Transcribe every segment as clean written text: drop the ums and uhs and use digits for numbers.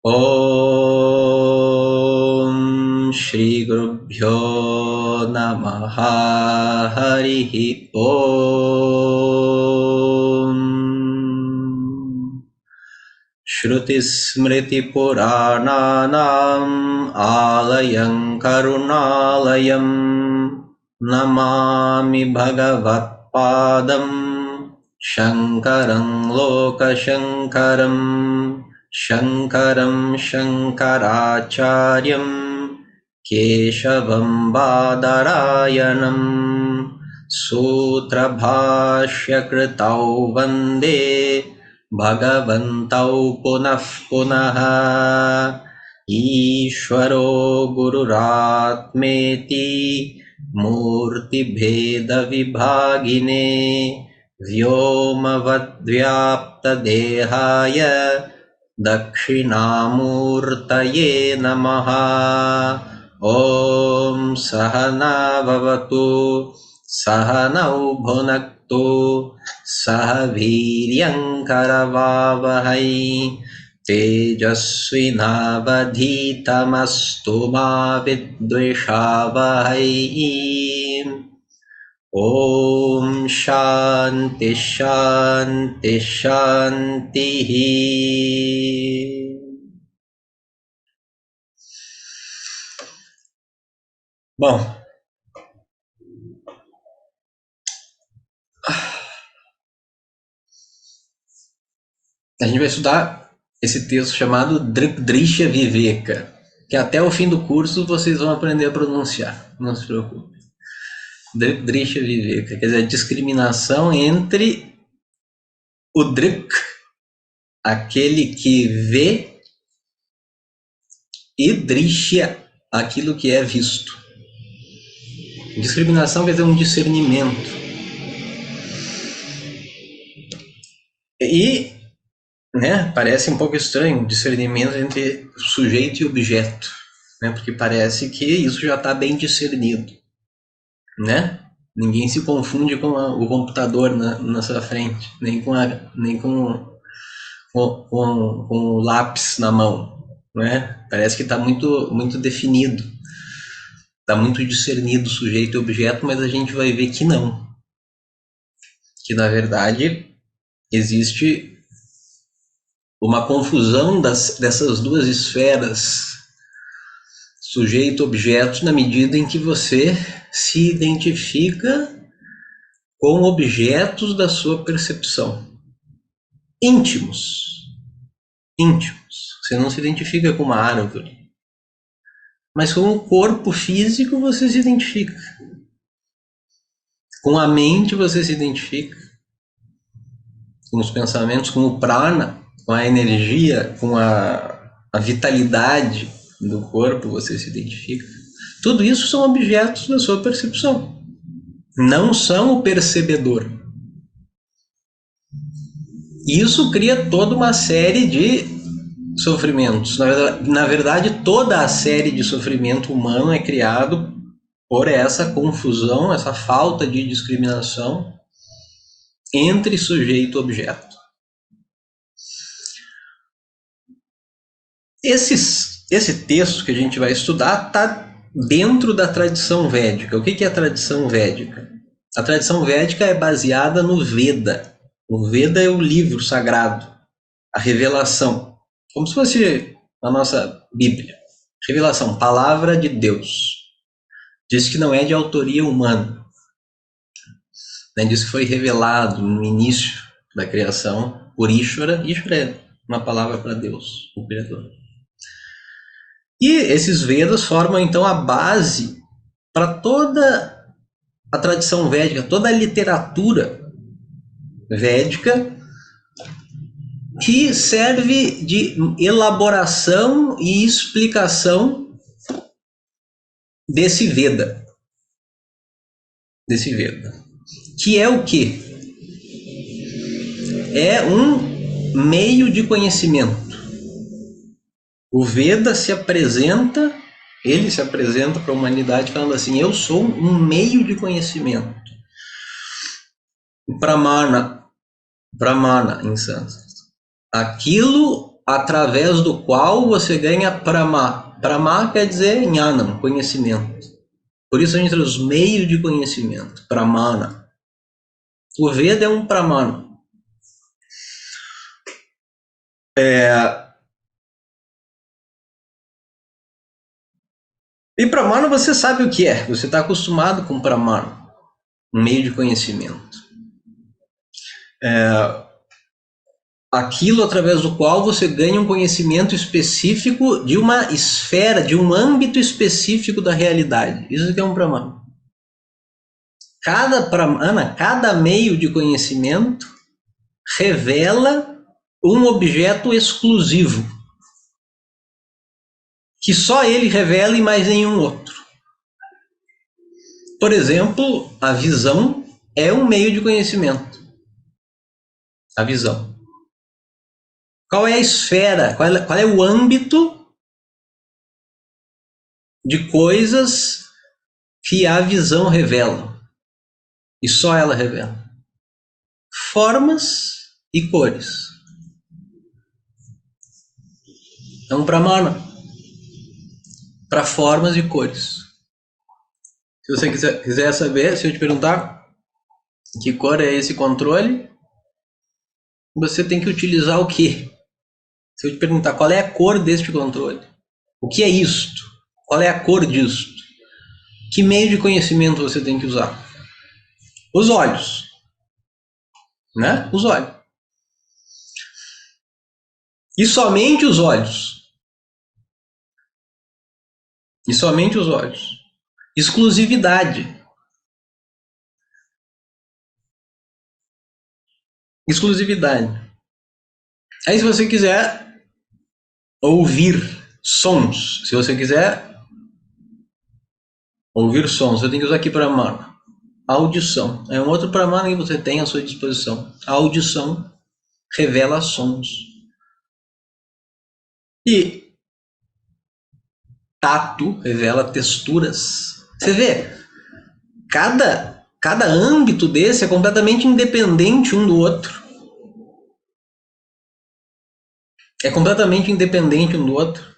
Om Shri Gurubhyo Namaha Harihi Om Shruti Smriti Purananam Alayam Karunalayam Namami Bhagavat Padam Shankaram Loka Shankaram Shankaram Shankaracharyam Keshavam Badarayanam Sutra Bhashya Kritau Vande Bhagavantau Punah Punaha Ishvaro Gururatmeti Murti Bheda Vibhagine Vyomavadvyapta Dehaya Dakshinamurtaye Namaha Om Sahana Vavatu Sahanau Bhunaktu Sahaviryam Karavavahai Tejasvinavadhitamastu ma vidvishavahai Om Shanti Shanti Shanti. Bom, a gente vai estudar esse texto chamado Dripdrisha Viveka, que até o fim do curso vocês vão aprender a pronunciar, não se preocupe. Dripdrisha Viveka, quer dizer, a discriminação entre o Drik, aquele que vê, e Drishya, aquilo que é visto. Discriminação quer dizer um discernimento. E, né, parece um pouco estranho o discernimento entre sujeito e objeto, né, porque parece que isso já está bem discernido, né? Ninguém se confunde com o computador na sua frente, nem com o lápis na mão, né? Parece que está muito definido, está muito discernido sujeito e objeto, mas a gente vai ver que não, que na verdade existe uma confusão dessas duas esferas, sujeito e objeto, na medida em que você se identifica com objetos da sua percepção, íntimos. Você não se identifica com uma árvore, mas com o corpo físico você se identifica. Com a mente você se identifica. Com os pensamentos, com o prana, com a energia, com a vitalidade do corpo você se identifica. Tudo isso são objetos da sua percepção. Não são o percebedor. Isso cria toda uma série de sofrimentos. Na verdade, toda a série de sofrimento humano é criado por essa confusão, essa falta de discriminação entre sujeito e objeto. Esse texto que a gente vai estudar está dentro da tradição védica. O que é a tradição védica? A tradição védica é baseada no Veda. O Veda é o livro sagrado, a revelação, como se fosse a nossa Bíblia. Revelação, palavra de Deus. Diz que não é de autoria humana. Diz que foi revelado no início da criação por Ishvara. Ishvara é uma palavra para Deus, o Criador. E esses Vedas formam então a base para toda a tradição védica, toda a literatura védica, que serve de elaboração e explicação desse Veda. Que é o quê? É um meio de conhecimento. O Veda ele se apresenta para a humanidade falando assim: eu sou um meio de conhecimento. Pramana em sânscrito. Aquilo através do qual você ganha prama. Prama quer dizer jnanam, conhecimento. Por isso a gente traz os meios de conhecimento, pramana. O Veda é um pramana. E pramana você sabe o que é, você está acostumado com pramana, um meio de conhecimento. Aquilo através do qual você ganha um conhecimento específico de uma esfera, de um âmbito específico da realidade. Isso que é um pramana. Cada pramana, cada meio de conhecimento revela um objeto exclusivo, que só ele revela e mais nenhum outro. Por exemplo, a visão é um meio de conhecimento. A visão. Qual é a esfera, qual é o âmbito de coisas que a visão revela? E só ela revela. Formas e cores. É um pramana para formas e cores. Se você quiser saber, se eu te perguntar que cor é esse controle, você tem que utilizar o quê? Se eu te perguntar qual é a cor deste controle, o que é isto? Qual é a cor disto? Que meio de conhecimento você tem que usar? Os olhos. Né? Os olhos. E somente os olhos. E somente os olhos. Exclusividade. Exclusividade. Aí se você quiser ouvir sons, se você quiser ouvir sons, você tem que usar aqui pramana. Audição. É um outro pramana que você tem à sua disposição. A audição revela sons. E tato revela texturas. Você vê, cada âmbito desse é completamente independente um do outro. É completamente independente um do outro.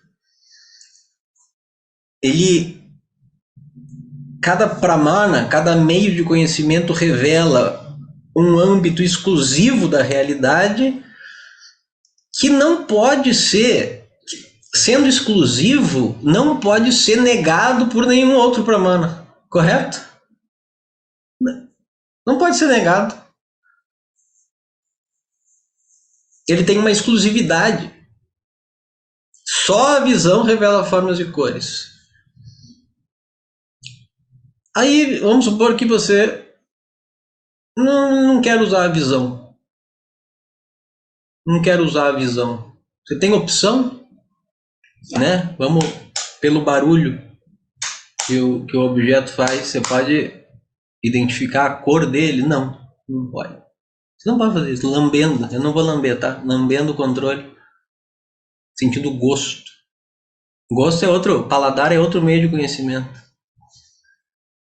Cada pramana, cada meio de conhecimento revela um âmbito exclusivo da realidade que não pode ser, sendo exclusivo, não pode ser negado por nenhum outro pramana, correto? Não pode ser negado. Ele tem uma exclusividade. Só a visão revela formas e cores. Aí, vamos supor que você não quer usar a visão. Não quer usar a visão. Você tem opção, né? Vamos pelo barulho que o objeto faz, você pode identificar a cor dele? Não pode. Você não pode fazer isso, lambendo. Eu não vou lamber, tá? Lambendo o controle. Sentindo gosto. Gosto é outro, paladar é outro meio de conhecimento.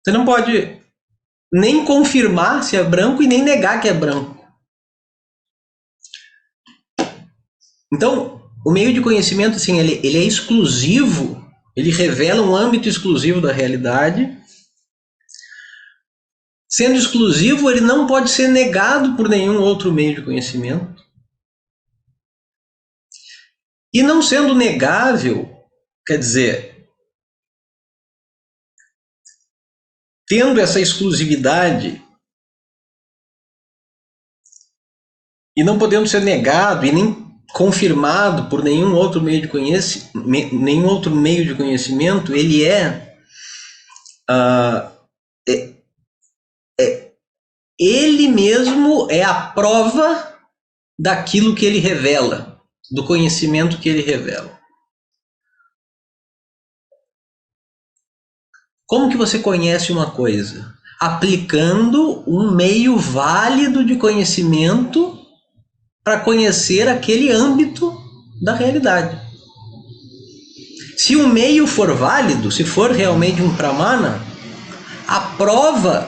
Você não pode nem confirmar se é branco e nem negar que é branco. Então, o meio de conhecimento, assim, ele é exclusivo, ele revela um âmbito exclusivo da realidade. Sendo exclusivo, ele não pode ser negado por nenhum outro meio de conhecimento. E não sendo negável, quer dizer, tendo essa exclusividade e não podendo ser negado e nem confirmado por nenhum outro meio de conhecimento, ele ele mesmo é a prova daquilo que ele revela, do conhecimento que ele revela. Como que você conhece uma coisa? Aplicando um meio válido de conhecimento para conhecer aquele âmbito da realidade. Se o meio for válido, se for realmente um pramana, a prova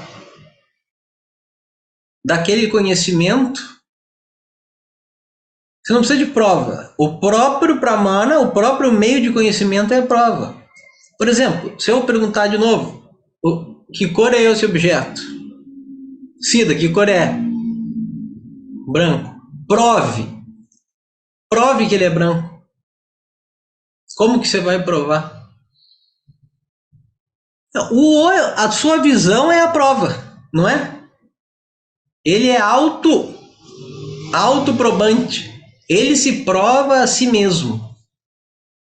daquele conhecimento Você não precisa de prova. O próprio pramana, o próprio meio de conhecimento é a prova. Por exemplo, se eu perguntar de novo, que cor é esse objeto? Cida, que cor é? Branco. Prove. Prove que ele é branco. Como que você vai provar? A sua visão é a prova, não é? Ele é autoprobante. Ele se prova a si mesmo.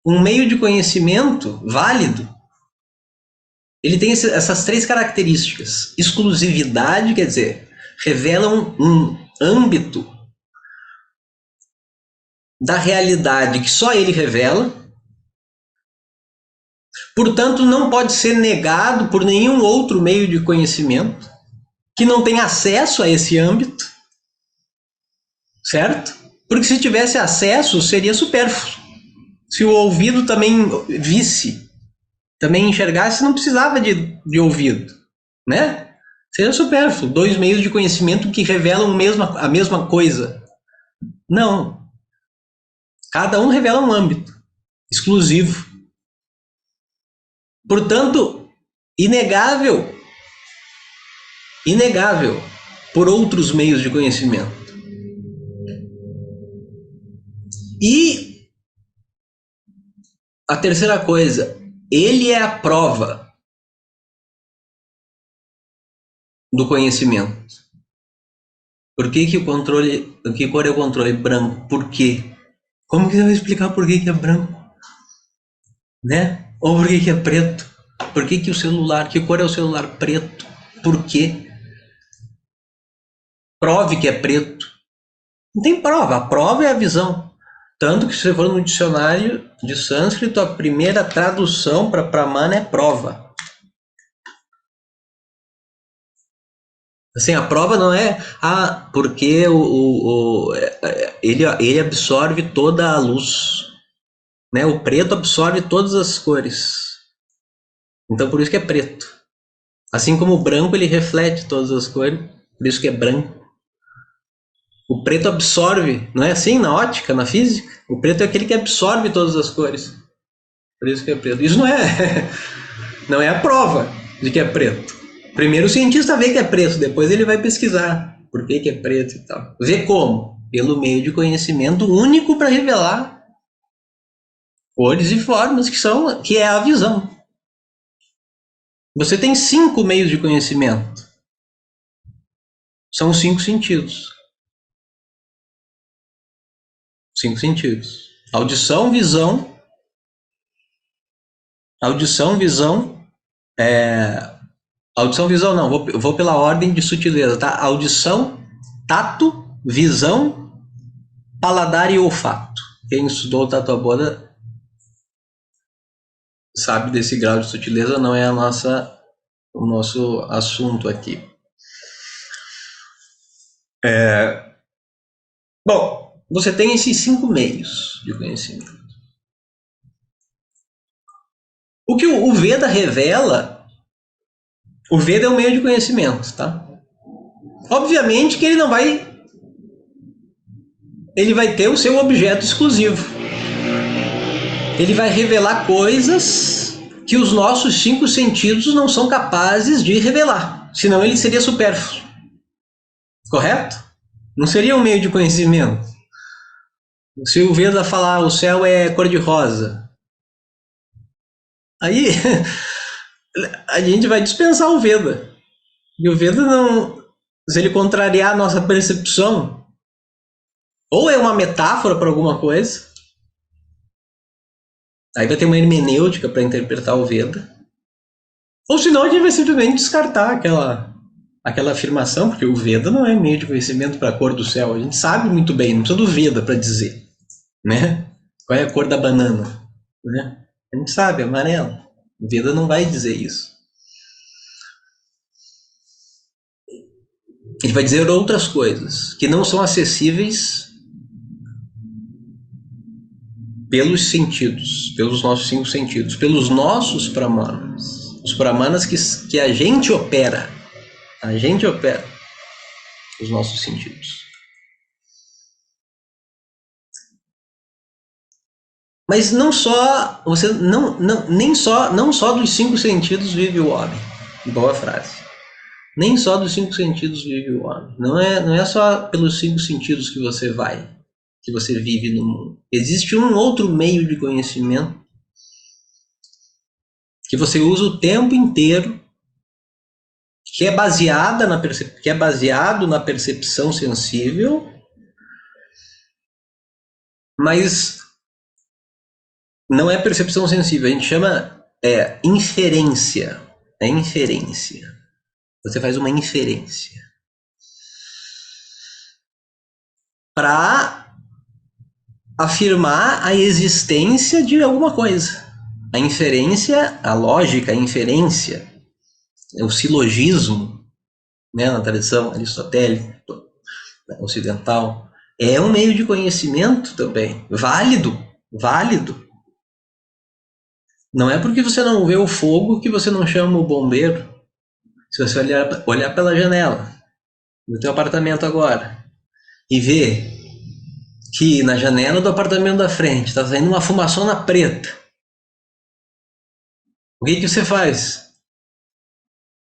Um meio de conhecimento válido, ele tem essas três características. Exclusividade, quer dizer, revela um âmbito da realidade que só ele revela. Portanto, não pode ser negado por nenhum outro meio de conhecimento que não tem acesso a esse âmbito, certo? Porque se tivesse acesso, seria supérfluo. Se o ouvido também visse, também enxergasse, não precisava de ouvido, né? Seria supérfluo. Dois meios de conhecimento que revelam a mesma coisa. Não. Cada um revela um âmbito exclusivo. Portanto, inegável por outros meios de conhecimento. E a terceira coisa, ele é a prova do conhecimento. Por que que cor é o controle branco? Por quê? Como que você vai explicar por que é branco? Né? Ou por que é preto? Por que o celular, que cor é o celular preto? Por quê? Prove que é preto. Não tem prova, a prova é a visão. Tanto que se você for no dicionário de sânscrito, a primeira tradução para pramana é prova. Assim, a prova não é porque ele absorve toda a luz, né? O preto absorve todas as cores. Então por isso que é preto. Assim como o branco ele reflete todas as cores, por isso que é branco. O preto absorve, não é assim na ótica, na física? O preto é aquele que absorve todas as cores. Por isso que é preto. Isso não é a prova de que é preto. Primeiro o cientista vê que é preto, depois ele vai pesquisar por que é preto e tal. Vê como? Pelo meio de conhecimento único para revelar cores e formas que é a visão. Você tem 5 meios de conhecimento. São 5 sentidos. 5 sentidos. Audição, visão, audição, visão não, vou pela ordem de sutileza, tá? Audição, tato, visão, paladar e olfato. Quem estudou o Tatuapota sabe desse grau de sutileza, não é o nosso assunto aqui. Bom, você tem esses 5 meios de conhecimento. O que o Veda revela, o Veda é um meio de conhecimento, tá? Obviamente que ele vai ter o seu objeto exclusivo. Ele vai revelar coisas que os nossos 5 sentidos não são capazes de revelar, senão ele seria supérfluo. Correto? Não seria um meio de conhecimento. Se o Veda falar o céu é cor-de-rosa, aí a gente vai dispensar o Veda. E o Veda não, se ele contrariar a nossa percepção, ou é uma metáfora para alguma coisa, aí vai ter uma hermenêutica para interpretar o Veda, ou senão a gente vai simplesmente descartar aquela afirmação, porque o Veda não é meio de conhecimento para a cor do céu. A gente sabe muito bem, não precisa do Veda para dizer, né? Qual é a cor da banana, né? A gente sabe, é amarelo. O Veda não vai dizer isso. Ele vai dizer outras coisas que não são acessíveis pelos sentidos, pelos nossos 5 sentidos, pelos nossos pramanas. Os pramanas que a gente opera. A gente opera os nossos sentidos. Mas não só, você não só dos cinco sentidos vive o homem. Boa frase. Nem só dos cinco sentidos vive o homem. Não é só pelos cinco sentidos que você vai, que você vive no mundo. Existe um outro meio de conhecimento que você usa o tempo inteiro, que é baseado na percepção sensível, mas não é percepção sensível, a gente chama inferência. É inferência. Você faz uma inferência para afirmar a existência de alguma coisa. A inferência, a lógica, a inferência, o silogismo, né, na tradição aristotélica, ocidental, é um meio de conhecimento também, válido, válido. Não é porque você não vê o fogo que você não chama o bombeiro. Se você olhar pela janela do teu apartamento agora e ver que na janela do apartamento da frente está saindo uma fumaçona preta, o que você faz?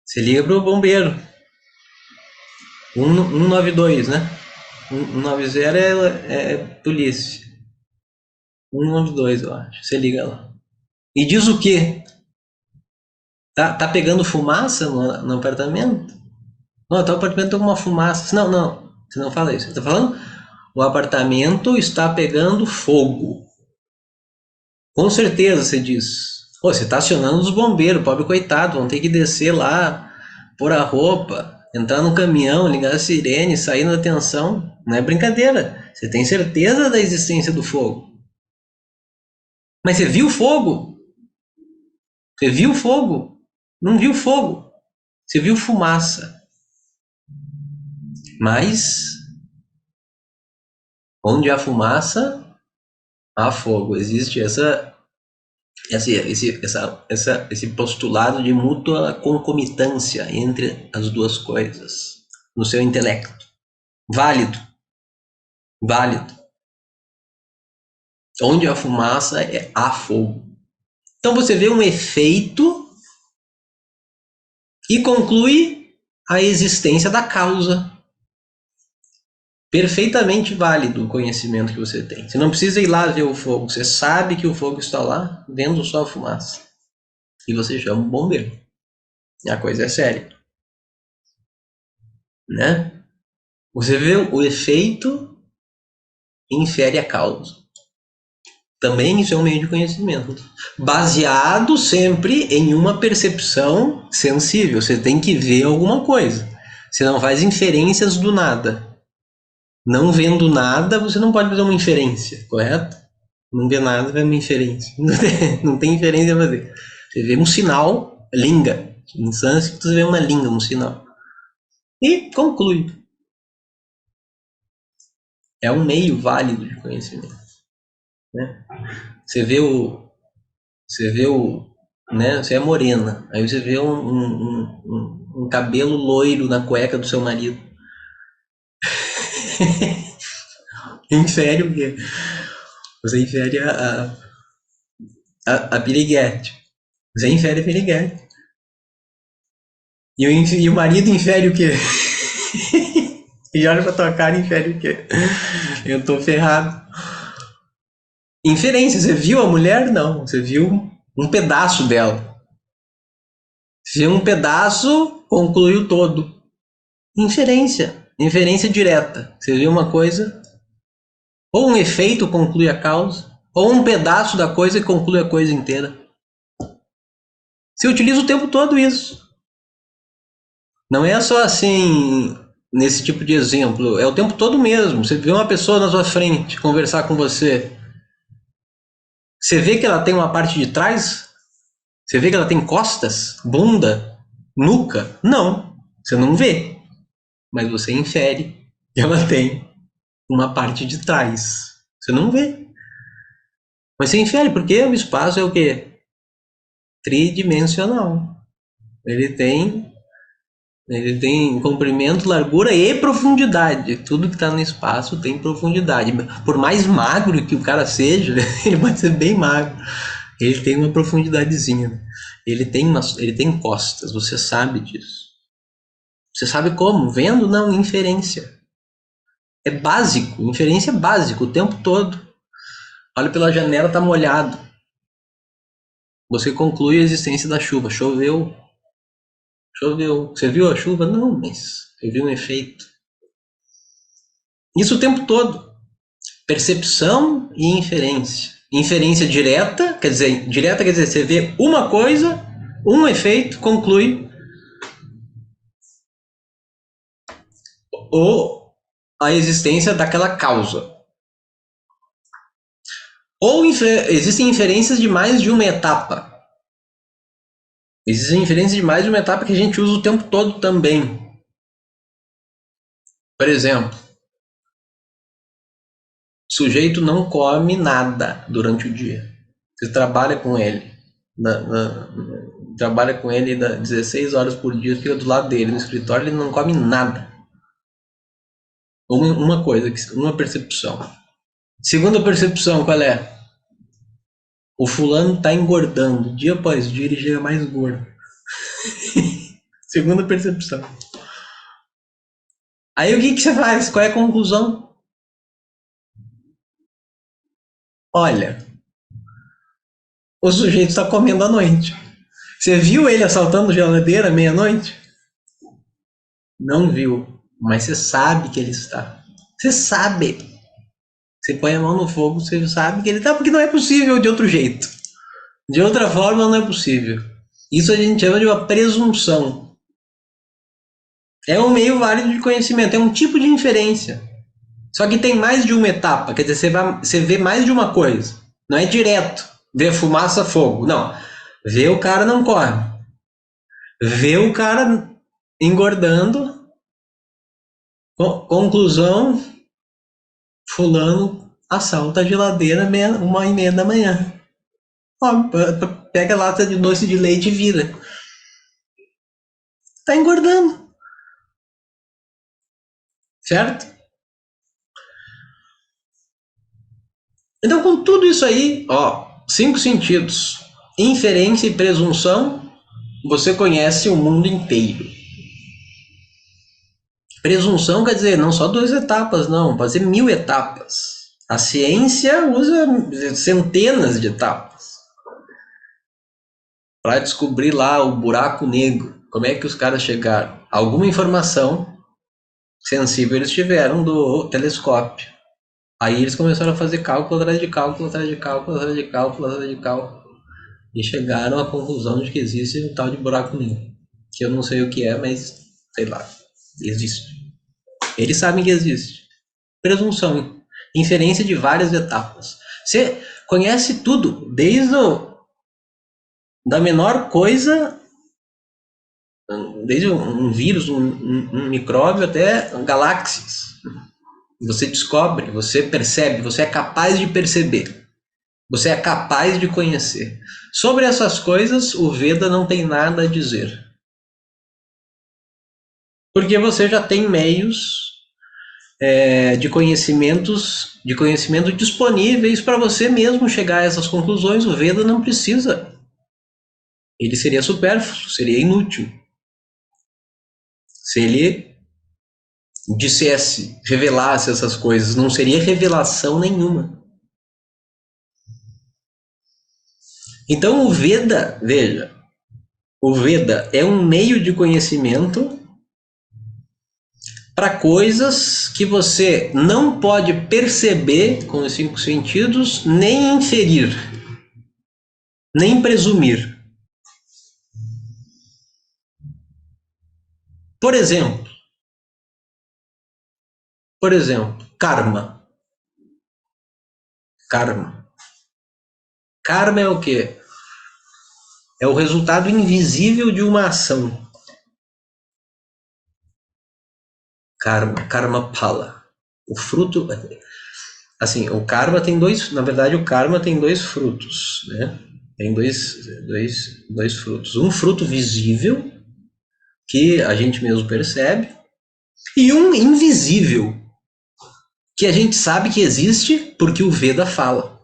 Você liga para o bombeiro. 192, né? 190 é polícia. 192, eu acho. Você liga lá. E diz o quê? Tá pegando fumaça no apartamento? Não, teu apartamento tá com uma fumaça. Não. Você não fala isso. Você tá falando? O apartamento está pegando fogo. Com certeza, você diz. Pô, você tá acionando os bombeiros, pobre coitado, vão ter que descer lá, pôr a roupa, entrar no caminhão, ligar a sirene, sair na atenção. Não é brincadeira. Você tem certeza da existência do fogo. Mas você viu fogo? Você viu fogo? Não viu fogo. Você viu fumaça. Mas onde há fumaça, há fogo. Existe esse postulado de mútua concomitância entre as duas coisas no seu intelecto. Válido. Válido. Onde há fumaça, há fogo. Então você vê um efeito e conclui a existência da causa. Perfeitamente válido o conhecimento que você tem. Você não precisa ir lá ver o fogo. Você sabe que o fogo está lá, vendo só a fumaça. E você chama um bombeiro. E a coisa é séria. Né? Você vê o efeito e infere a causa. Também isso é um meio de conhecimento. Baseado sempre em uma percepção sensível. Você tem que ver alguma coisa. Você não faz inferências do nada. Não vendo nada, você não pode fazer uma inferência, correto? Não vê nada, vê uma inferência. Não tem inferência a fazer. Você vê um sinal, linga. Em sânscrito, você vê uma linga, um sinal. E conclui. É um meio válido de conhecimento. Né? Você vê né? Você é morena. Aí você vê um cabelo loiro na cueca do seu marido. Infere o quê? Você infere a piriguete. Você infere a piriguete. E o marido infere o quê? E olha pra tua cara e infere o quê? Eu tô ferrado. Inferência, você viu a mulher? Não, você viu um pedaço dela. Você viu um pedaço, concluiu todo. Inferência, inferência direta. Você viu uma coisa, ou um efeito conclui a causa, ou um pedaço da coisa conclui a coisa inteira. Você utiliza o tempo todo isso. Não é só assim, nesse tipo de exemplo, é o tempo todo mesmo. Você vê uma pessoa na sua frente conversar com você. Você vê que ela tem uma parte de trás? Você vê que ela tem costas, bunda, nuca? Não, você não vê. Mas você infere que ela tem uma parte de trás. Você não vê. Mas você infere, porque o espaço é o quê? Tridimensional. Ele tem Ele tem comprimento, largura e profundidade. Tudo que está no espaço tem profundidade. Por mais magro que o cara seja, ele pode ser bem magro. Ele tem uma profundidadezinha. Ele tem costas, você sabe disso. Você sabe como? Vendo? Não, inferência. É básico, inferência é básico o tempo todo. Olha pela janela, tá molhado. Você conclui a existência da chuva. Choveu. Choveu. Você viu a chuva? Não, mas você viu um efeito. Isso o tempo todo. Percepção e inferência. Inferência direta quer dizer, você vê uma coisa, um efeito, conclui. Ou a existência daquela causa. Ou existem inferências de mais de uma etapa. Existem inferências de mais de uma etapa que a gente usa o tempo todo também. Por exemplo, o sujeito não come nada durante o dia. Você trabalha com ele. Trabalha com ele 16 horas por dia, fica do lado dele no escritório, ele não come nada. Uma coisa, uma percepção. Segunda percepção, qual é? O fulano está engordando. Dia após dia ele chega mais gordo. Segunda percepção. Aí o que você faz? Qual é a conclusão? Olha, o sujeito está comendo à noite. Você viu ele assaltando geladeira meia-noite? Não viu, mas você sabe que ele está. Você sabe. Você põe a mão no fogo, você sabe que ele está, porque não é possível de outro jeito. De outra forma, não é possível. Isso a gente chama de uma presunção. É um meio válido de conhecimento, é um tipo de inferência. Só que tem mais de uma etapa, quer dizer, você vê mais de uma coisa. Não é direto, vê fumaça, fogo. Não. Vê o cara não corre. Vê o cara engordando. Conclusão, fulano assalta a geladeira 1h30 da manhã. Ó, pega a lata de doce de leite e vira. Tá engordando. Certo? Então, com tudo isso aí, 5 sentidos, inferência e presunção, você conhece o mundo inteiro. Presunção quer dizer não só 2 etapas, não, pode ser 1000 etapas. A ciência usa centenas de etapas para descobrir lá o buraco negro. Como é que os caras chegaram? Alguma informação sensível eles tiveram do telescópio. Aí eles começaram a fazer cálculo atrás de cálculo, atrás de cálculo, atrás de cálculo, atrás de cálculo. E chegaram à conclusão de que existe um tal de buraco negro. Que eu não sei o que é, mas sei lá, existe. Eles sabem que existe. Presunção, inferência de várias etapas. Você conhece tudo, desde da menor coisa, desde um vírus, um micróbio, até galáxias. Você descobre, você percebe, você é capaz de perceber. Você é capaz de conhecer. Sobre essas coisas, o Veda não tem nada a dizer. Porque você já tem meios de conhecimento disponíveis para você mesmo chegar a essas conclusões. O Veda não precisa. Ele seria supérfluo, seria inútil. Se ele dissesse, revelasse essas coisas, não seria revelação nenhuma. Então o Veda, veja, o Veda é um meio de conhecimento para coisas que você não pode perceber com os 5 sentidos, nem inferir, nem presumir. Por exemplo, karma. Karma é o quê? É o resultado invisível de uma ação. Karma phala. O fruto, assim, o karma tem dois, na verdade o karma tem 2 frutos, né? Tem dois frutos. Um fruto visível, que a gente mesmo percebe, e um invisível, que a gente sabe que existe porque o Veda fala.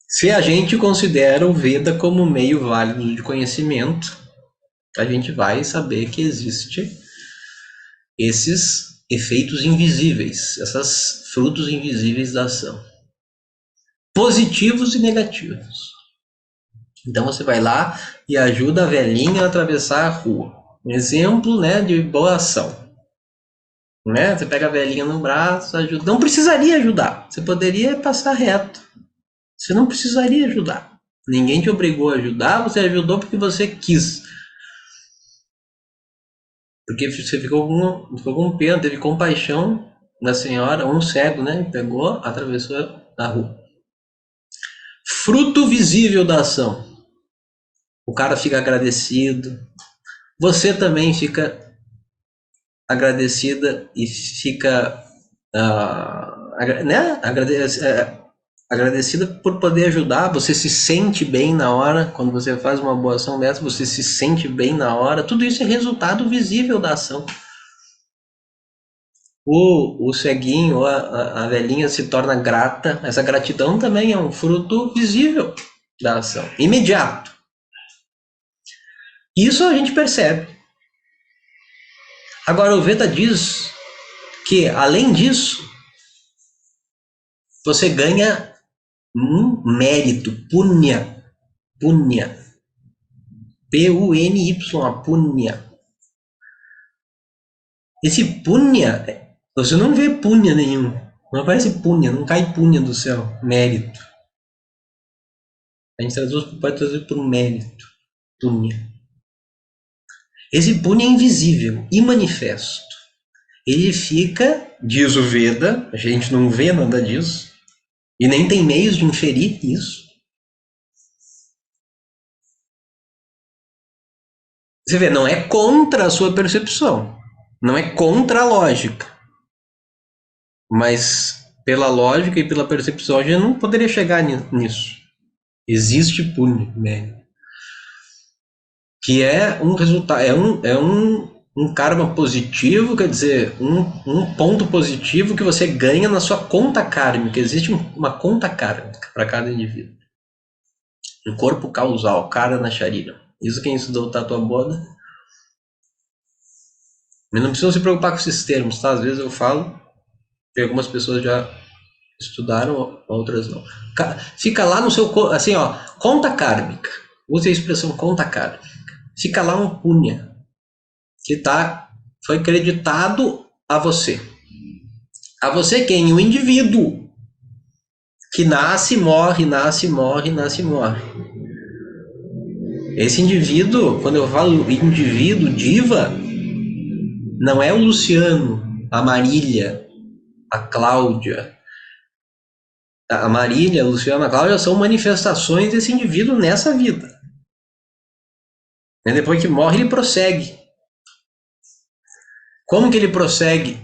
Se a gente considera o Veda como meio válido de conhecimento, a gente vai saber que existe esses efeitos invisíveis, esses frutos invisíveis da ação, positivos e negativos. Então você vai lá e ajuda a velhinha a atravessar a rua. Um exemplo, né, de boa ação. Né? Você pega a velhinha no braço, ajuda. Não precisaria ajudar. Você poderia passar reto. Você não precisaria ajudar. Ninguém te obrigou a ajudar, você ajudou porque você quis. Porque você ficou com pena, teve compaixão da senhora, um cego, né? Pegou, atravessou a rua. Fruto visível da ação. O cara fica agradecido. Você também fica agradecida e fica né? Agradecida por poder ajudar. Você se sente bem na hora. Quando você faz uma boa ação dessa, você se sente bem na hora. Tudo isso é resultado visível da ação. O ceguinho ou a velhinha se torna grata. Essa gratidão também é um fruto visível da ação, imediato. Isso a gente percebe. Agora o Veda diz que, além disso, você ganha um mérito, punya. Punya. P-U-N-Y, punya. Esse punya, você não vê punya nenhum. Não aparece punya, não cai punya do céu. Mérito. A gente pode traduzir por mérito. Punya. Esse punya é invisível, imanifesto. Ele fica, diz o Veda, a gente não vê nada disso, e nem tem meios de inferir isso. Você vê, não é contra a sua percepção, não é contra a lógica, mas pela lógica e pela percepção a gente não poderia chegar nisso. Existe punya, né? Que é um resultado, é um karma positivo, quer dizer, um ponto positivo que você ganha na sua conta kármica. Existe uma conta kármica para cada indivíduo. Um corpo causal, karana sharira. Isso quem estudou o Tatua Bodha. Mas não precisam se preocupar com esses termos, tá? Às vezes eu falo, e algumas pessoas já estudaram, outras não. Fica lá no seu, assim, ó, conta kármica. Use a expressão conta kármica. Fica lá um punya que foi creditado a você. A você quem? O indivíduo que nasce, morre, nasce, morre, nasce, morre. Esse indivíduo, quando eu falo indivíduo, diva, não é o Luciano, a Marília, a Cláudia. A Marília, a Luciana, a Cláudia são manifestações desse indivíduo nessa vida. E depois que morre, ele prossegue. Como que ele prossegue?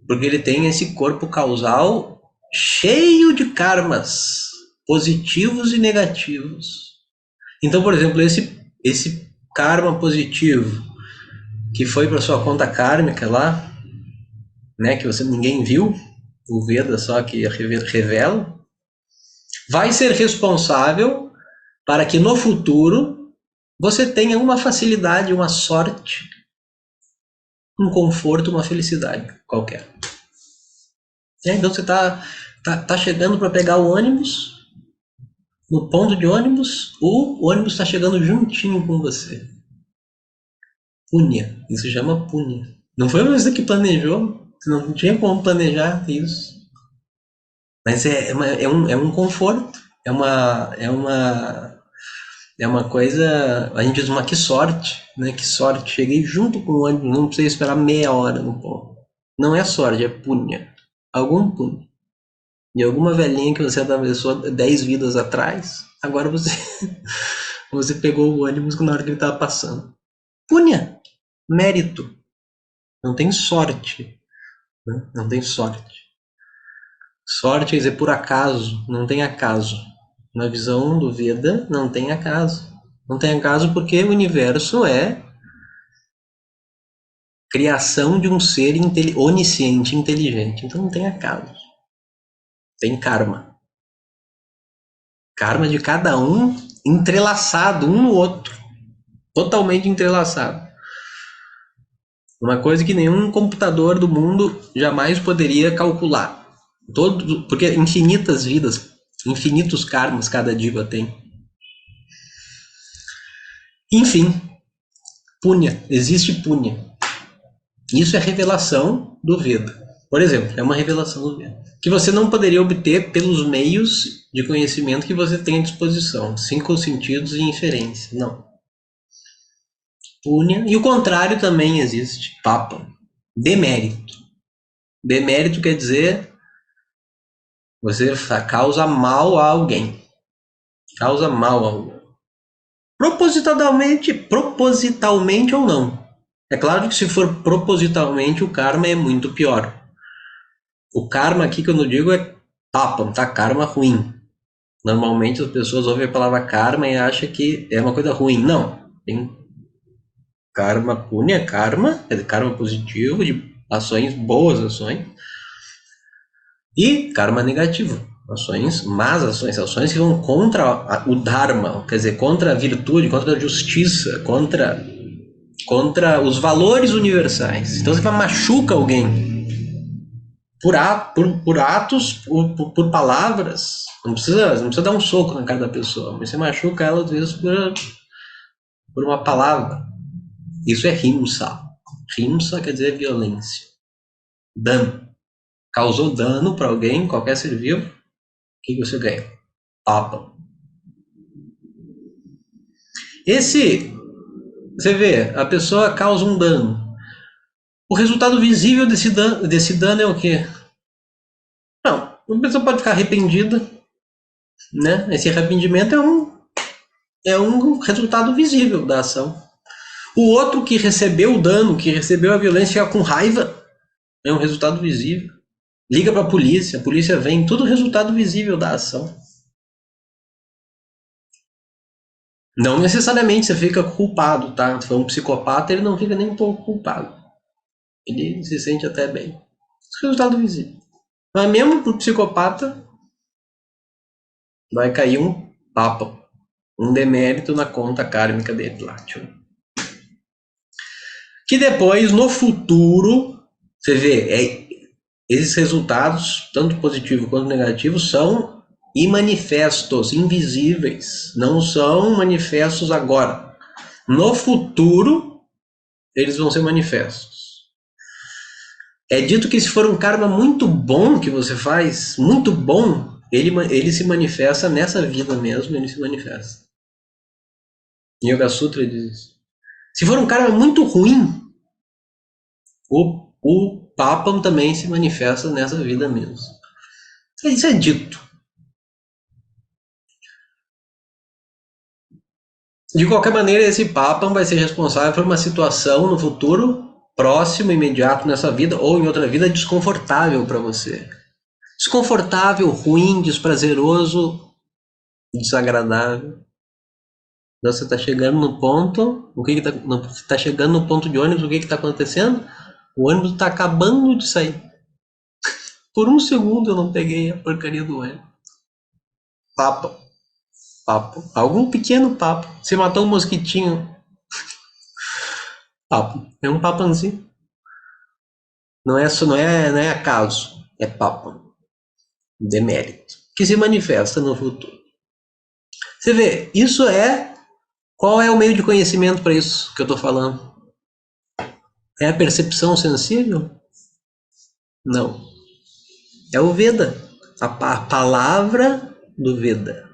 Porque ele tem esse corpo causal cheio de karmas, positivos e negativos. Então, por exemplo, esse karma positivo que foi para sua conta kármica lá, né, que ninguém viu, o Veda só que revela, vai ser responsável para que no futuro você tenha uma facilidade, uma sorte, um conforto, uma felicidade qualquer. Então você tá chegando para pegar o ônibus, no ponto de ônibus, o ônibus está chegando juntinho com você. Punya, isso se chama punya. Não foi você que planejou, você não tinha como planejar isso. Mas é um conforto, é uma coisa, a gente diz que sorte, né? Que sorte, cheguei junto com o ônibus, não precisei esperar meia hora no ponto. Não é sorte, é punya. Algum punya. De alguma velhinha que você atravessou 10 vidas atrás, agora você pegou o ônibus na hora que ele estava passando. Punya, mérito. Não tem sorte. Né? Não tem sorte. Sorte quer dizer por acaso, não tem acaso. Na visão do Veda, não tem acaso. Não tem acaso porque o universo é criação de um ser onisciente, inteligente. Então não tem acaso. Tem karma. Karma de cada um entrelaçado um no outro. Totalmente entrelaçado. Uma coisa que nenhum computador do mundo jamais poderia calcular. Porque infinitas vidas, infinitos karmas cada diva tem. Enfim, Punya, existe Punya. Isso é revelação do Veda. Por exemplo, é uma revelação do Veda. Que você não poderia obter pelos meios de conhecimento que você tem à disposição. 5 sentidos e inferência. Não. Punya. E o contrário também existe. Papa. Demérito. Demérito quer dizer você causa mal a alguém. Causa mal a alguém. Propositalmente ou não. É claro que se for propositalmente, o karma é muito pior. O karma aqui que eu não digo é papam, tá? Karma ruim. Normalmente as pessoas ouvem a palavra karma e acham que é uma coisa ruim. Não. Tem karma punya, karma, é karma positivo, de ações, boas ações. E karma negativo. Ações, más ações, ações que vão contra o dharma, quer dizer, contra a virtude, contra a justiça, contra os valores universais. Então você machuca alguém por atos, por palavras. Não precisa dar um soco na cara da pessoa, mas você machuca ela às vezes por uma palavra. Isso é himsa. Himsa quer dizer violência. Dano. Causou dano para alguém, qualquer ser vivo, o que você ganha? Papa. Você vê, a pessoa causa um dano. O resultado visível desse dano é o quê? Não, a pessoa pode ficar arrependida, né? Esse arrependimento é um resultado visível da ação. O outro que recebeu o dano, que recebeu a violência, fica com raiva, é um resultado visível. Liga para a polícia vem, tudo resultado visível da ação. Não necessariamente você fica culpado, tá? Se for um psicopata, ele não fica nem um pouco culpado. Ele se sente até bem. Resultado visível. Mas mesmo pro psicopata, vai cair um papo, um demérito na conta kármica dele lá. Que depois, no futuro, você vê, esses resultados, tanto positivo quanto negativo, são imanifestos, invisíveis. Não são manifestos agora. No futuro, eles vão ser manifestos. É dito que se for um karma muito bom que você faz, muito bom, ele se manifesta nessa vida mesmo, ele se manifesta. Yoga Sutra diz isso. Se for um karma muito ruim, o Papam também se manifesta nessa vida mesmo. Isso é dito. De qualquer maneira, esse Papam vai ser responsável por uma situação no futuro próximo, imediato nessa vida ou em outra vida desconfortável para você. Desconfortável, ruim, desprazeroso, desagradável. Então você está chegando no ponto, tá chegando no ponto de ônibus, o que está acontecendo? O ônibus está acabando de sair. Por um segundo eu não peguei a porcaria do ônibus. Papo. Algum pequeno papo. Você matou um mosquitinho. Papo. É um papanzinho. Não é acaso. É papo. Demérito. Que se manifesta no futuro. Você vê, isso é... Qual é o meio de conhecimento para isso que eu estou falando? É a percepção sensível? Não. É o Veda. A palavra do Veda.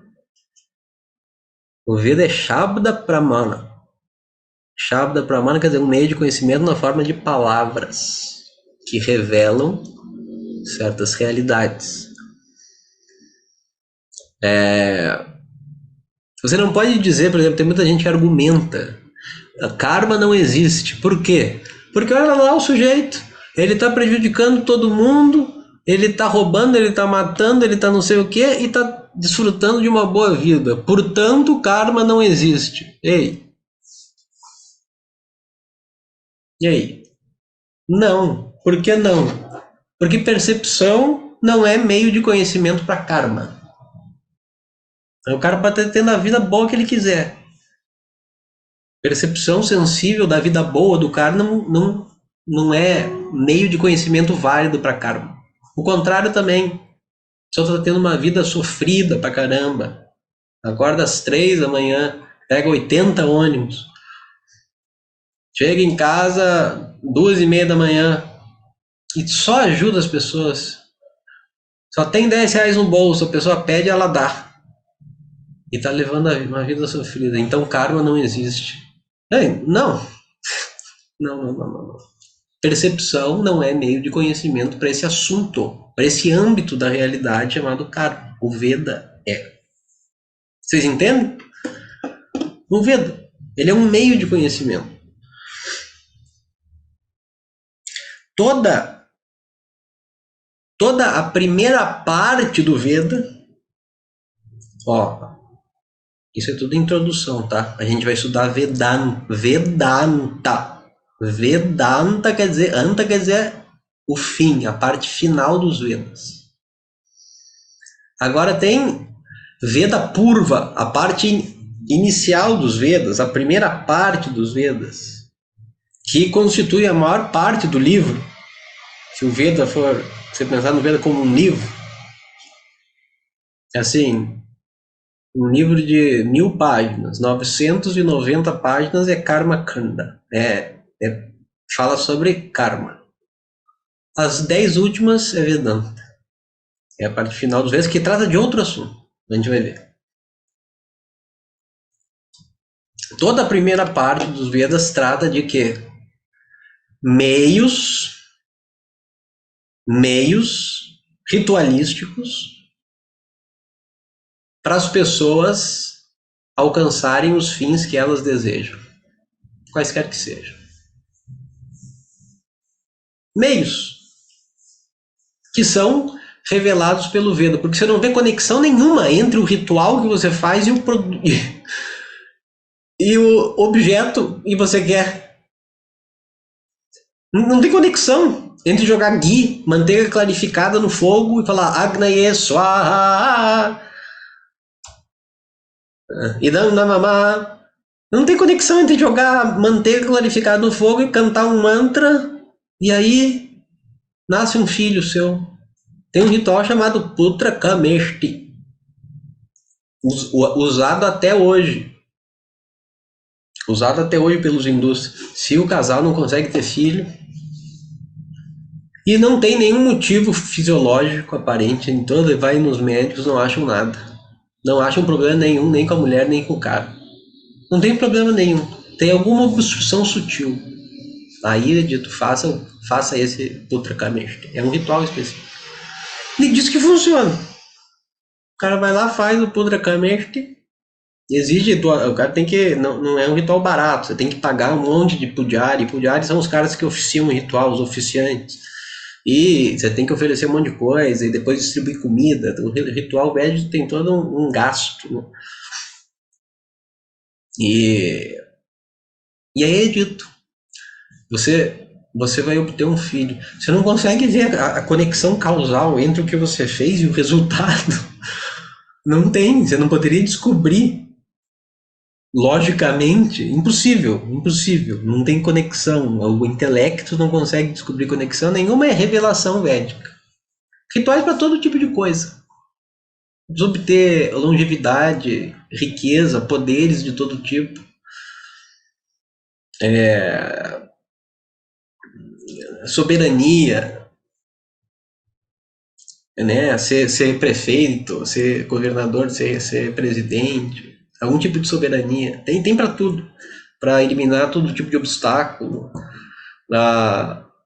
O Veda é Shabda Pramana. Shabda Pramana quer dizer um meio de conhecimento na forma de palavras que revelam certas realidades. Você não pode dizer, por exemplo, tem muita gente que argumenta a karma não existe. Por quê? Porque olha lá o sujeito, ele está prejudicando todo mundo, ele está roubando, ele está matando, ele está não sei o que e está desfrutando de uma boa vida. Portanto, karma não existe. Ei. E aí? Não. Por que não? Porque percepção não é meio de conhecimento para karma. O cara pode estar tendo a vida boa que ele quiser. Percepção sensível da vida boa do cara não é meio de conhecimento válido para karma. O contrário também. A pessoa está tendo uma vida sofrida pra caramba. Acorda às 3 da manhã, pega 80 ônibus. Chega em casa 2:30 da manhã e só ajuda as pessoas. Só tem 10 reais no bolso, a pessoa pede, ela dá. E tá levando uma vida sofrida. Então karma não existe. Não. Não. Percepção não é meio de conhecimento para esse assunto, para esse âmbito da realidade chamado karma. O Veda é. Vocês entendem? O Veda, ele é um meio de conhecimento. Toda a primeira parte do Veda, ó, isso é tudo introdução, tá? A gente vai estudar Vedanta. Vedanta quer dizer, anta quer dizer o fim, a parte final dos Vedas. Agora tem Veda Purva, a parte inicial dos Vedas, a primeira parte dos Vedas, que constitui a maior parte do livro. Se o Veda for, você pensar no Veda como um livro, é assim, um livro de 1000 páginas, 990 páginas é Karma Kanda, fala sobre karma. As 10 últimas é Vedanta, é a parte final dos Vedas que trata de outro assunto, a gente vai ver. Toda a primeira parte dos Vedas trata de quê? Meios ritualísticos para as pessoas alcançarem os fins que elas desejam, quaisquer que sejam. Meios que são revelados pelo Veda, porque você não vê conexão nenhuma entre o ritual que você faz e o objeto que você quer. Não tem conexão entre jogar ghee, manteiga clarificada no fogo e falar Agnaye Swaha e Namamá. Não tem conexão entre jogar manteiga clarificada no fogo e cantar um mantra e aí nasce um filho seu. Tem um ritual chamado Putra Kameshti, usado até hoje. Usado até hoje pelos hindus. Se o casal não consegue ter filho e não tem nenhum motivo fisiológico aparente, então vai nos médicos, não acham nada. Não acham problema nenhum, nem com a mulher, nem com o cara. Não tem problema nenhum. Tem alguma obstrução sutil. Aí é dito, faça esse Putra Kameshti. É um ritual específico. E diz que funciona. O cara vai lá, faz o Putra Kameshti. Exige, o cara tem que, não é um ritual barato, você tem que pagar um monte de pujari. Pujari são os caras que oficiam o ritual, os oficiantes. E você tem que oferecer um monte de coisa e depois distribuir comida. O ritual védico tem todo um gasto. Né? E aí é dito, você vai obter um filho. Você não consegue ver a conexão causal entre o que você fez e o resultado. Não tem, você não poderia descobrir logicamente, impossível, não tem conexão, o intelecto não consegue descobrir conexão nenhuma, é revelação védica. Rituais para todo tipo de coisa. Obter longevidade, riqueza, poderes de todo tipo. Soberania, né? Ser prefeito, ser governador, ser presidente. Algum tipo de soberania. Tem para tudo. Para eliminar todo tipo de obstáculo.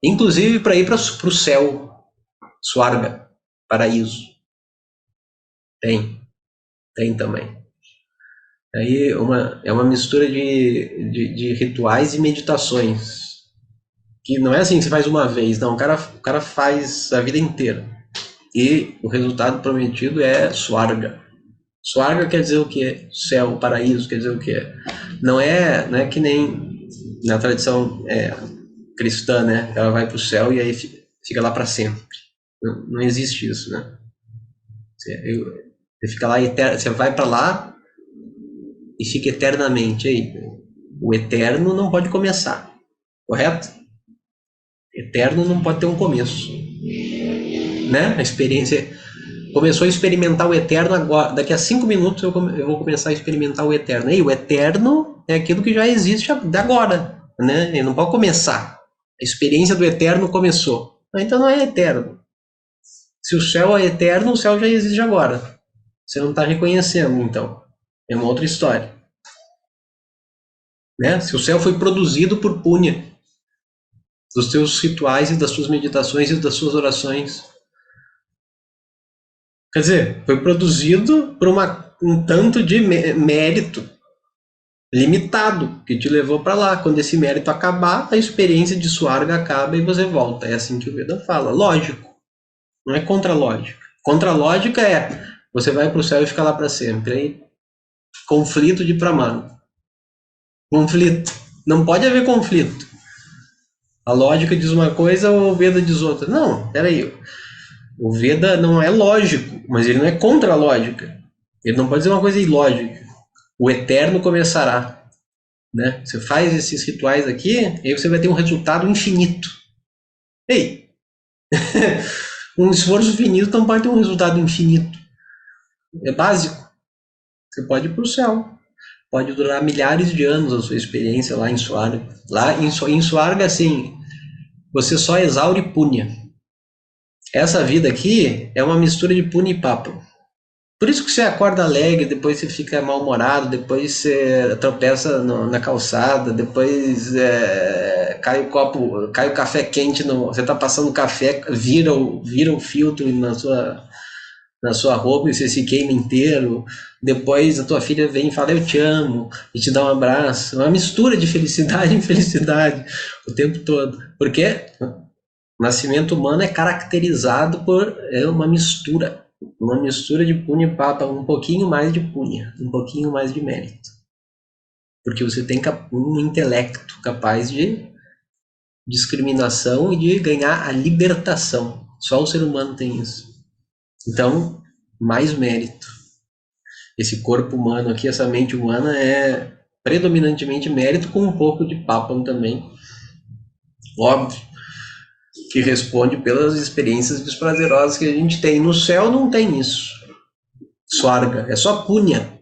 Inclusive para ir para o céu. Swarga. Paraíso. Tem também. Aí é uma mistura de rituais e meditações. Que não é assim que você faz uma vez. Não, o cara faz a vida inteira. E o resultado prometido é Swarga. Swarga quer dizer o quê? Céu, paraíso, quer dizer o quê? Não é que nem na tradição cristã, né? Ela vai para o céu e aí fica lá para sempre. Não existe isso, né? Você fica lá eterno, você vai para lá e fica eternamente aí. O eterno não pode começar, correto? Eterno não pode ter um começo, né? A experiência começou a experimentar o eterno agora. Daqui a 5 minutos eu vou começar a experimentar o eterno. E o eterno é aquilo que já existe agora, né? Ele não pode começar. A experiência do eterno começou. Então não é eterno. Se o céu é eterno, o céu já existe agora. Você não está reconhecendo, então. É uma outra história. Né? Se o céu foi produzido por Punya, dos teus rituais e das suas meditações e das suas orações. Quer dizer, foi produzido por um tanto de mérito limitado que te levou para lá. Quando esse mérito acabar, a experiência de Swarga acaba e você volta. É assim que o Veda fala. Lógico. Não é contra a lógica. Contra a lógica é você vai para o céu e fica lá para sempre. Aí, conflito de Pramana. Conflito. Não pode haver conflito. A lógica diz uma coisa ou o Veda diz outra. Não, peraí. O Veda não é lógico, mas ele não é contra a lógica. Ele não pode dizer uma coisa ilógica. O eterno começará. Né? Você faz esses rituais aqui, aí você vai ter um resultado infinito. Ei! Um esforço finito não pode ter um resultado infinito. É básico. Você pode ir para o céu. Pode durar milhares de anos a sua experiência lá em Swarga. Lá em Swarga, assim, você só exaure Punya. Essa vida aqui é uma mistura de Punya e Papa. Por isso que você acorda alegre, depois você fica mal-humorado, depois você tropeça na calçada, depois cai o copo, cai o café quente, você está passando café, vira o filtro na sua roupa e você se queima inteiro. Depois a tua filha vem e fala eu te amo e te dá um abraço. Uma mistura de felicidade e infelicidade o tempo todo. Porque o nascimento humano é caracterizado por uma mistura de Punya e Papa, um pouquinho mais de Punya, um pouquinho mais de mérito. Porque você tem um intelecto capaz de discriminação e de ganhar a libertação. Só o ser humano tem isso. Então, mais mérito. Esse corpo humano aqui, essa mente humana é predominantemente mérito com um pouco de Papam também. Óbvio que responde pelas experiências desprazerosas que a gente tem. No céu não tem isso. Swarga, é só Punya.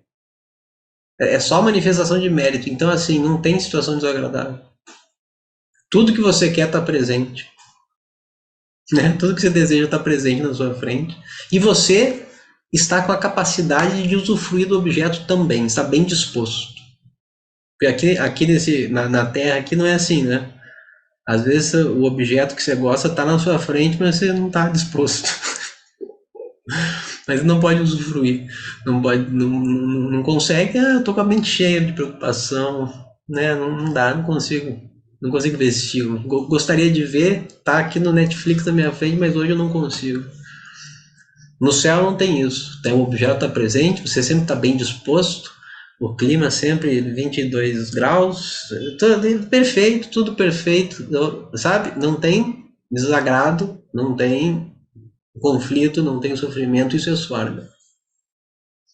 É só manifestação de mérito. Então, assim, não tem situação desagradável. Tudo que você quer está presente. Né? Tudo que você deseja está presente na sua frente. E você está com a capacidade de usufruir do objeto também. Está bem disposto. Porque aqui na Terra aqui não é assim, né? Às vezes o objeto que você gosta está na sua frente, mas você não está disposto. Mas não pode usufruir. Não consegue, eu tô com a mente cheia de preocupação, né? Não dá, não consigo ver esse filme. Gostaria de ver, tá aqui no Netflix na minha frente, mas hoje eu não consigo. No céu não tem isso. Tem o objeto tá presente, você sempre está bem disposto, o clima sempre 22 graus, tudo perfeito, sabe? Não tem desagrado, não tem conflito, não tem sofrimento, isso é Swarga.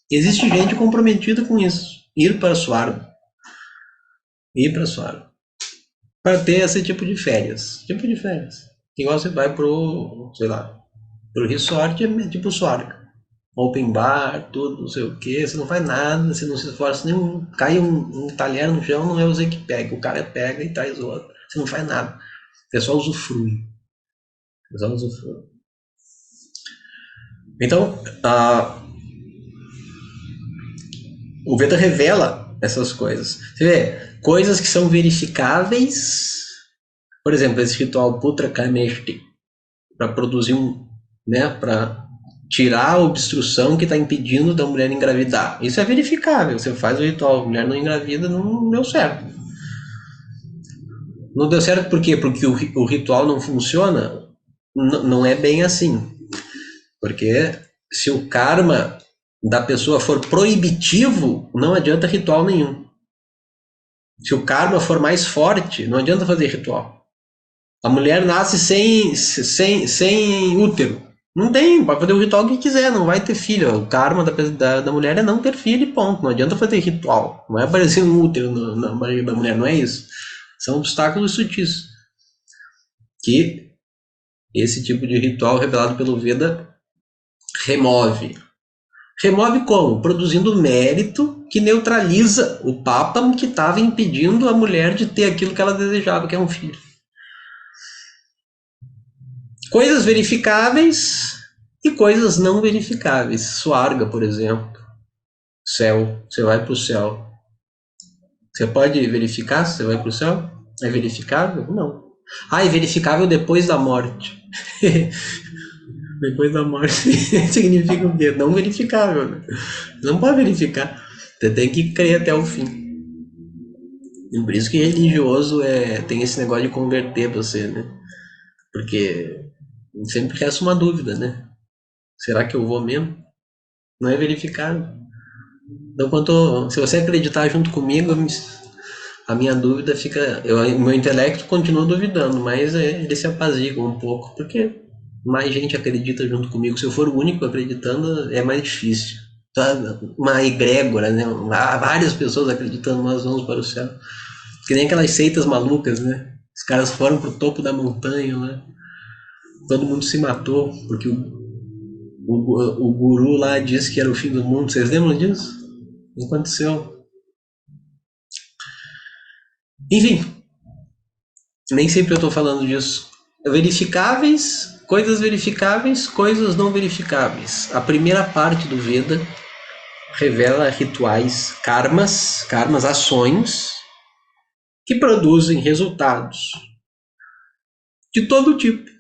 Existe gente comprometida com isso. Ir para Swarga. Para ter esse tipo de férias. Igual você vai pro resort, é tipo Swarga. Open bar, tudo, não sei o que. Você não faz nada, você não se esforça nenhum. Cai um talher no chão, não é você que pega. O cara pega e traz outro. Você não faz nada. Você só usufrui. Então, o Veda revela essas coisas. Você vê, coisas que são verificáveis, por exemplo, esse ritual Putra Kameshti, para produzir para tirar a obstrução que está impedindo da mulher engravidar. Isso é verificável. Você faz o ritual, a mulher não engravida, não deu certo. Não deu certo por quê? Porque o ritual não funciona? Não é bem assim. Porque se o karma da pessoa for proibitivo, não adianta ritual nenhum. Se o karma for mais forte, não adianta fazer ritual. A mulher nasce sem útero. Não tem, pode fazer o ritual que quiser, não vai ter filho. O karma da mulher é não ter filho e ponto. Não adianta fazer ritual. Não é aparecer um útero na barriga da mulher, não é isso. São obstáculos sutis. Que esse tipo de ritual revelado pelo Veda remove. Remove como? Produzindo mérito que neutraliza o Papa que estava impedindo a mulher de ter aquilo que ela desejava, que é um filho. Coisas verificáveis e coisas não verificáveis. Suarga, por exemplo. Céu. Você vai para o céu. Você pode verificar se você vai para o céu? É verificável? Não. Ah, é verificável depois da morte. Depois da morte significa o quê? Não verificável, né? Não pode verificar. Você tem que crer até o fim. E por isso que religioso tem esse negócio de converter você, né? Porque sempre resta uma dúvida, né? Será que eu vou mesmo? Não é verificável. Então, se você acreditar junto comigo, a minha dúvida fica. O meu intelecto continua duvidando, mas ele se apazigua um pouco, porque mais gente acredita junto comigo. Se eu for o único acreditando, é mais difícil. Tá? Uma egrégora, né? Várias pessoas acreditando, nós vamos para o céu. Que nem aquelas seitas malucas, né? Os caras foram pro topo da montanha, né? Todo mundo se matou, porque o guru lá disse que era o fim do mundo. Vocês lembram disso? Não aconteceu. Enfim, nem sempre eu estou falando disso. Verificáveis, coisas não verificáveis. A primeira parte do Veda revela rituais, karmas, ações que produzem resultados de todo tipo,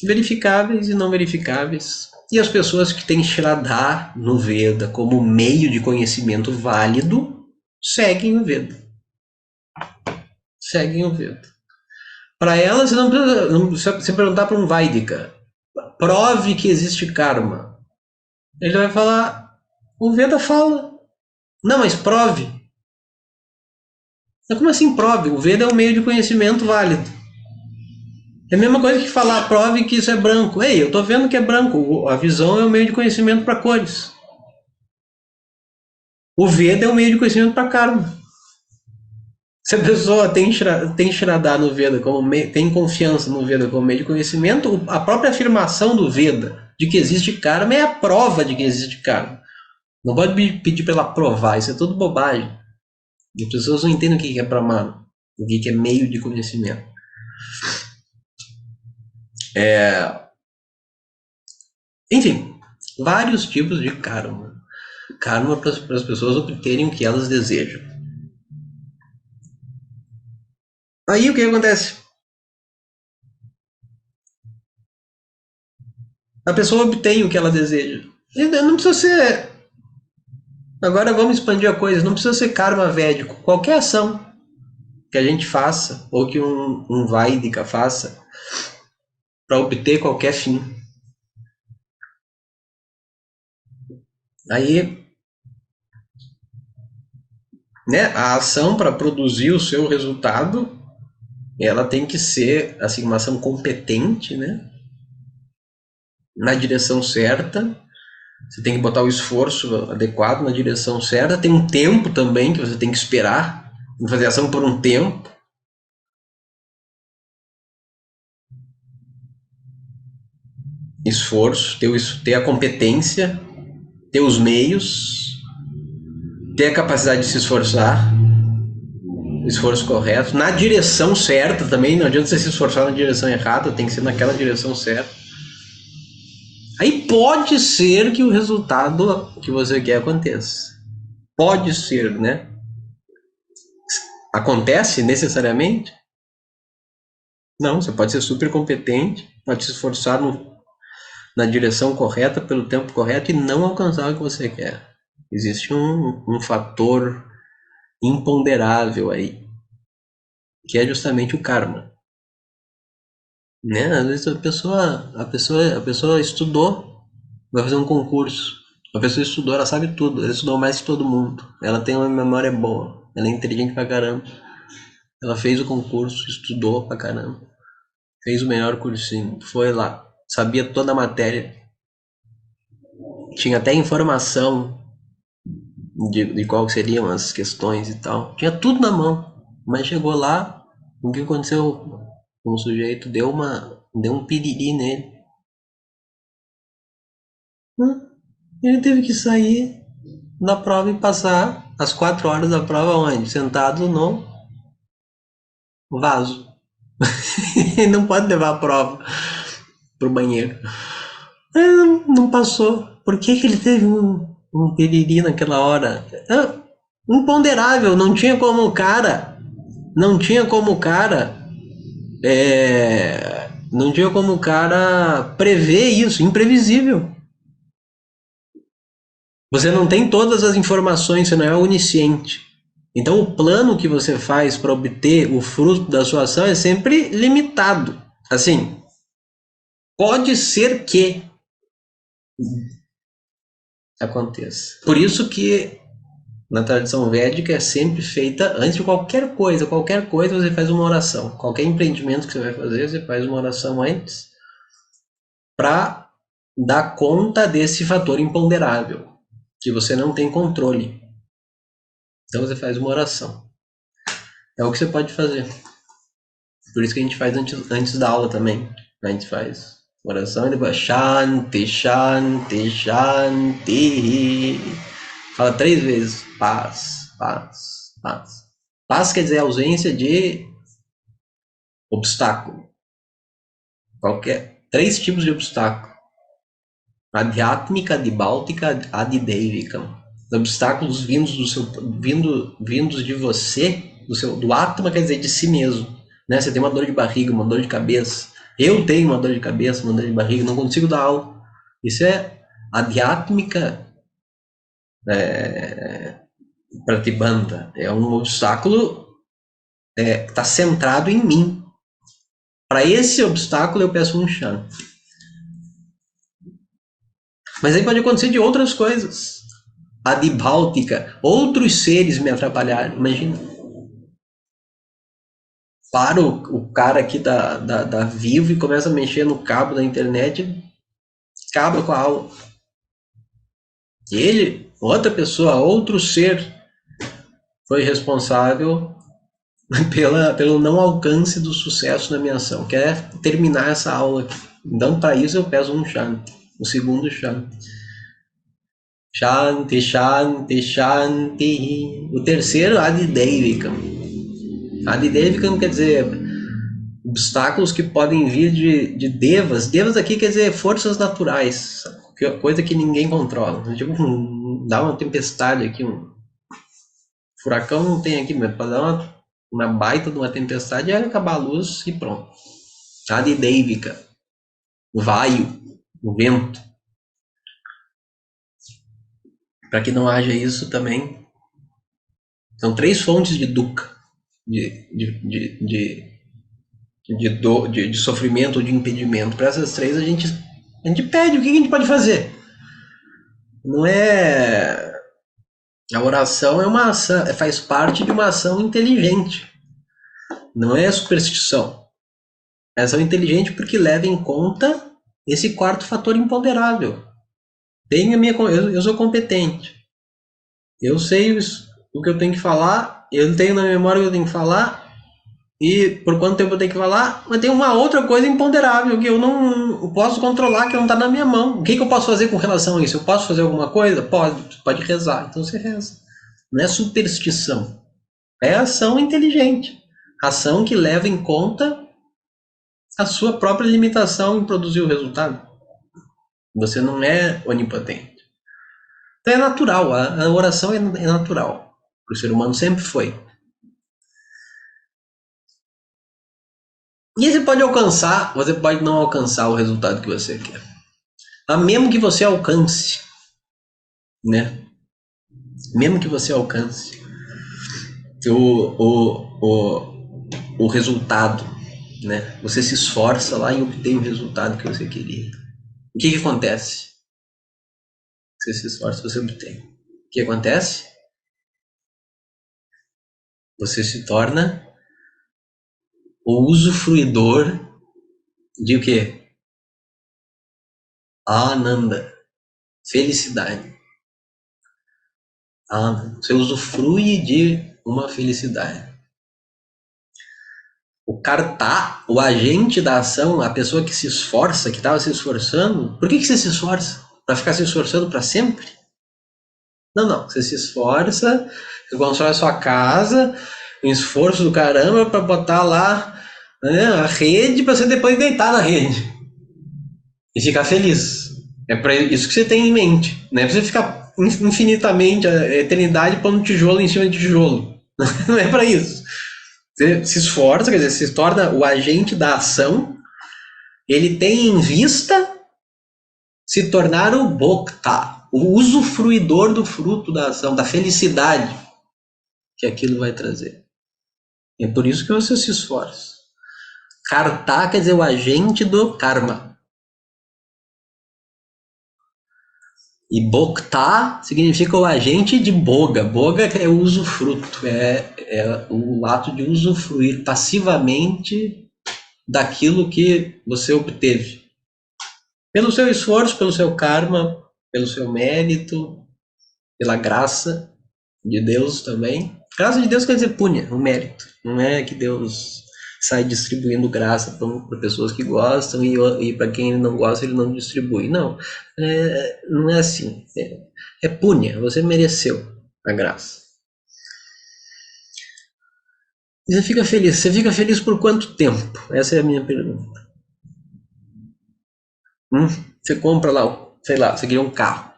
verificáveis e não verificáveis. E as pessoas que têm Shraddha no Veda como meio de conhecimento válido seguem o Veda. Para elas, você não precisa se perguntar para um Vaidika, prove que existe karma. Ele vai falar, o Veda fala. Não, mas prove. Mas como assim prove? O Veda é um meio de conhecimento válido. É a mesma coisa que falar, prove que isso é branco. Ei, eu estou vendo que é branco. A visão é um meio de conhecimento para cores. O Veda é um meio de conhecimento para karma. Se a pessoa tem Shraddha no Veda, tem confiança no Veda como meio de conhecimento, a própria afirmação do Veda de que existe karma é a prova de que existe karma. Não pode pedir para ela provar, isso é tudo bobagem. E as pessoas não entendem o que é Pramana, o que é meio de conhecimento. Enfim, vários tipos de karma. Karma para as pessoas obterem o que elas desejam. Aí o que acontece? A pessoa obtém o que ela deseja. Não precisa ser. Agora vamos expandir a coisa. Não precisa ser karma védico. Qualquer ação que a gente faça, ou que um Vaidika faça, para obter qualquer fim. Aí, né, a ação para produzir o seu resultado, ela tem que ser assim, uma ação competente, né? Na direção certa. Você tem que botar o esforço adequado na direção certa. Tem um tempo também que você tem que esperar. Tem que fazer ação por um tempo. Esforço, ter a competência, ter os meios, ter a capacidade de se esforçar, o esforço correto, na direção certa também. Não adianta você se esforçar na direção errada, tem que ser naquela direção certa. Aí pode ser que o resultado que você quer aconteça. Pode ser, né? Acontece necessariamente? Não, você pode ser super competente, pode se esforçar na direção correta, pelo tempo correto e não alcançar o que você quer. Existe um fator imponderável aí, que é justamente o karma. Né? Às vezes a pessoa estudou, vai fazer um concurso. A pessoa estudou, ela sabe tudo, ela estudou mais que todo mundo. Ela tem uma memória boa, ela é inteligente pra caramba. Ela fez o concurso, estudou pra caramba. fez o melhor cursinho, foi lá, sabia toda a matéria, tinha até informação de qual seriam as questões e tal, tinha tudo na mão, mas chegou lá, o que aconteceu? Um sujeito deu um piriri nele. Ele teve que sair da prova e passar as 4 horas da prova onde? Sentado no vaso. Ele não pode levar a prova pro banheiro. Ele não passou. Por que, que ele teve um piriri naquela hora? Imponderável, não tinha como o cara. Não tinha como o cara. Não tinha como o cara prever isso, imprevisível. Você não tem todas as informações, você não é onisciente. Então, o plano que você faz para obter o fruto da sua ação é sempre limitado. Assim, pode ser que aconteça. Por isso que na tradição védica é sempre feita antes de qualquer coisa você faz uma oração. Qualquer empreendimento que você vai fazer, você faz uma oração antes para dar conta desse fator imponderável que você não tem controle. Então você faz uma oração. É o que você pode fazer. Por isso que a gente faz antes da aula também. A gente faz oração e depois Shanti, Shanti, Shanti. Fala 3 vezes. Paz, paz, paz. Paz quer dizer ausência de obstáculo. Qualquer. 3 tipos de obstáculo. Adhyatmika, Adibáltica, Adideivika. Obstáculos vindos de você, do Atma quer dizer de si mesmo. Né? Você tem uma dor de barriga, uma dor de cabeça. Eu tenho uma dor de cabeça, uma dor de barriga, não consigo dar aula. Isso é Adhyatmika Pratibandha. É um obstáculo que está centrado em mim. Para esse obstáculo eu peço um chá. Mas aí pode acontecer de outras coisas. Adibáltica, outros seres me atrapalharam, imagina. Para o cara aqui da Vivo e começa a mexer no cabo da internet, acaba com a aula. Ele, outra pessoa, outro ser, foi responsável pelo não alcance do sucesso na minha ação. Quer terminar essa aula aqui. Então, para isso, eu peço um Shanti, o segundo Shanti. Shanti, Shanti, Shanti. O terceiro, Adidevikam. Adidevikam quer dizer obstáculos que podem vir de devas. Devas aqui quer dizer forças naturais, coisa que ninguém controla. Tipo, dá uma tempestade aqui, um furacão não tem aqui, mas pode dar uma baita de uma tempestade e acabar a luz e pronto. Adideivika, o vaio, o vento. Para que não haja isso também, são 3 fontes de dukkha, de sofrimento ou de impedimento. Para essas 3 a gente pede o que a gente pode fazer. Não é. A oração é uma ação, faz parte de uma ação inteligente. Não é superstição. É ação inteligente porque leva em conta esse quarto fator imponderável. Eu sou competente. Eu sei o que eu tenho que falar, eu tenho na memória o que eu tenho que falar, e por quanto tempo eu tenho que falar, mas tem uma outra coisa imponderável que eu não posso controlar, que não está na minha mão. O que eu posso fazer com relação a isso? Eu posso fazer alguma coisa? Pode rezar. Então você reza. Não é superstição. É ação inteligente. Ação que leva em conta a sua própria limitação em produzir o resultado. Você não é onipotente. Então é natural. A oração é natural. O ser humano sempre foi. E você pode alcançar, você pode não alcançar o resultado que você quer. Mas mesmo que você alcance, né? Mesmo que você alcance o resultado, né? Você se esforça lá e obtém o resultado que você queria. O que acontece? Você se esforça, você obtém. O que acontece? Você se torna o usufruidor De o quê? Ananda. Felicidade. Ananda. Você usufrui de uma felicidade. O karta, o agente da ação, a pessoa que se esforça, que estava se esforçando. Por que você se esforça? Para ficar se esforçando para sempre? Não, não. Você se esforça, você constrói a sua casa, um esforço do caramba para botar lá, né, a rede para você depois deitar na rede e ficar feliz. É para isso que você tem em mente. Não é para você ficar infinitamente, a eternidade, pondo tijolo em cima de tijolo. Não é para isso. Você se esforça, quer dizer, se torna o agente da ação, ele tem em vista se tornar o bhokta, o usufruidor do fruto da ação, da felicidade que aquilo vai trazer. E é por isso que você se esforça. Karta quer dizer o agente do karma. E bhokta significa o agente de boga. Boga é o usufruto, é o ato de usufruir passivamente daquilo que você obteve. Pelo seu esforço, pelo seu karma, pelo seu mérito, pela graça de Deus também. Graça de Deus quer dizer punha, o mérito. Não é que Deus sai distribuindo graça para pessoas que gostam e para quem não gosta ele não distribui. Não, não é assim. É punha, você mereceu a graça. E você fica feliz. Você fica feliz por quanto tempo? Essa é a minha pergunta. Você compra lá, sei lá, você queria um carro.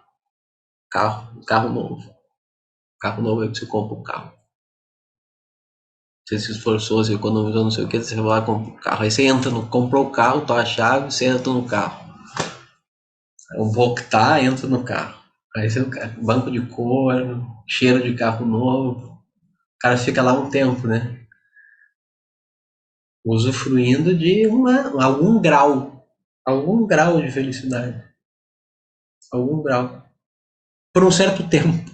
Carro novo. Carro novo é que você compra um carro. Você se esforçou, você economizou, não sei o que, você vai lá e compra o carro. Aí você comprou o carro, tá a chave, você entra no carro. Aí o Boctá entra no carro. Aí você, banco de couro, cheiro de carro novo. O cara fica lá um tempo, né? Usufruindo de algum grau de felicidade. Algum grau. Por um certo tempo.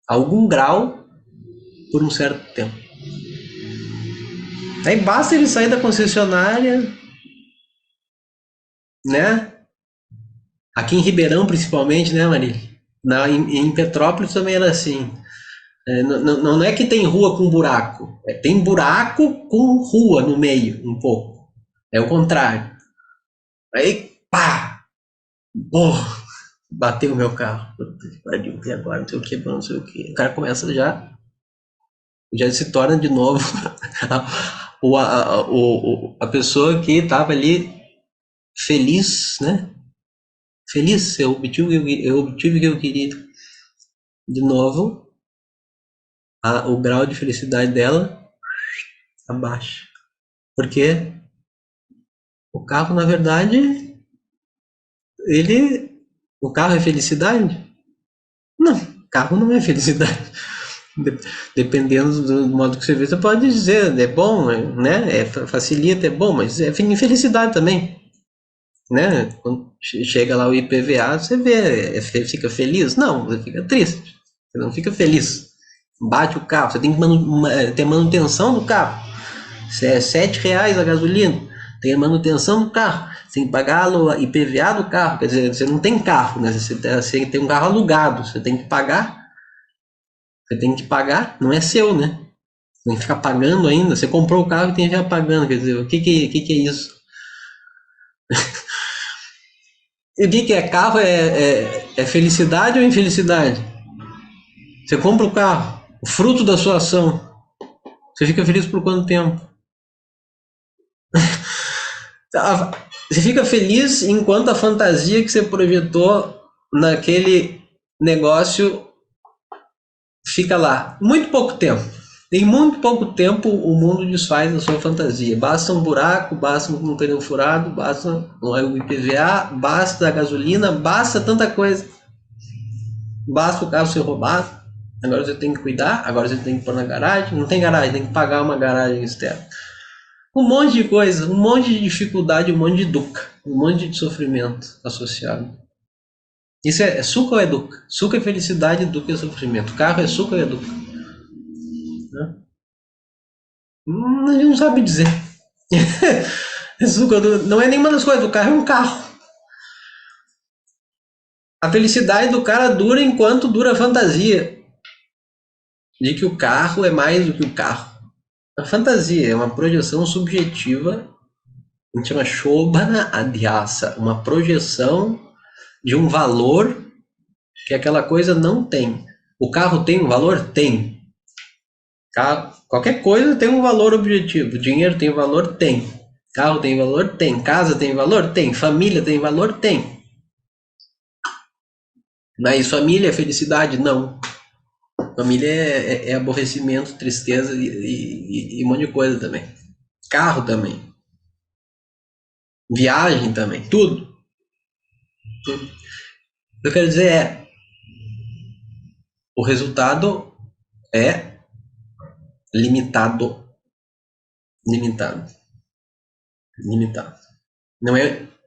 Algum grau por um certo tempo. Aí basta ele sair da concessionária, né? Aqui em Ribeirão, principalmente, né, Mari? Em Petrópolis também era assim. Não é que tem rua com buraco. Tem buraco com rua no meio, um pouco. É o contrário. Aí, pá! Porra! Bateu o meu carro. E agora? Não sei o que, não sei o que. O cara começa já se torna de novo a pessoa que estava ali feliz, né? Feliz, eu obtive o que eu queria. De novo, o grau de felicidade dela abaixa. Porque o carro, na verdade, o carro é felicidade? Não, carro não é felicidade. Dependendo do modo que você vê, você pode dizer, é bom, né? Facilita, é bom, mas é infelicidade também. Né? Quando chega lá o IPVA, você vê, você fica feliz? Não, você fica triste. Você não fica feliz. Bate o carro, você tem que ter manutenção do carro. Se é R$7 a gasolina, tem a manutenção do carro. Você tem que pagar o IPVA do carro. Quer dizer, você não tem carro, né? Você tem um carro alugado, você tem que pagar. Você tem que pagar, não é seu, né? Você tem que ficar pagando ainda. Você comprou o carro e tem que ficar pagando. Quer dizer, o que é isso? E o que é carro? É felicidade ou infelicidade? Você compra o carro, o fruto da sua ação. Você fica feliz por quanto tempo? Você fica feliz enquanto a fantasia que você projetou naquele negócio fica lá. Muito pouco tempo. Em muito pouco tempo o mundo desfaz a sua fantasia. Basta um buraco, basta um pneu furado, basta o IPVA, basta a gasolina, basta tanta coisa. Basta o carro ser roubado. Agora você tem que cuidar, agora você tem que pôr na garagem. Não tem garagem, tem que pagar uma garagem externa. Um monte de coisa, um monte de dificuldade, um monte de dukkha, um monte de sofrimento associado. Isso é sukha ou é dukkha? Sukha é felicidade, dukkha é sofrimento. Carro é sukha ou é dukkha? A gente não sabe dizer. Isso não é nenhuma das coisas, o carro é um carro. A felicidade do cara dura enquanto dura a fantasia de que o carro é mais do que o carro. A fantasia é uma projeção subjetiva, a gente chama Shobhana Adhyasa, uma projeção de um valor que aquela coisa não tem. O carro tem um valor? Tem. Qualquer coisa tem um valor objetivo. Dinheiro tem valor? Tem. Carro tem valor? Tem. Casa tem valor? Tem. Família tem valor? Tem. Mas família é felicidade? Não. Família é aborrecimento, tristeza e um monte de coisa também. Carro também. Viagem também. Tudo. Tudo. O que eu quero dizer é, o resultado é limitado. Limitado. Limitado.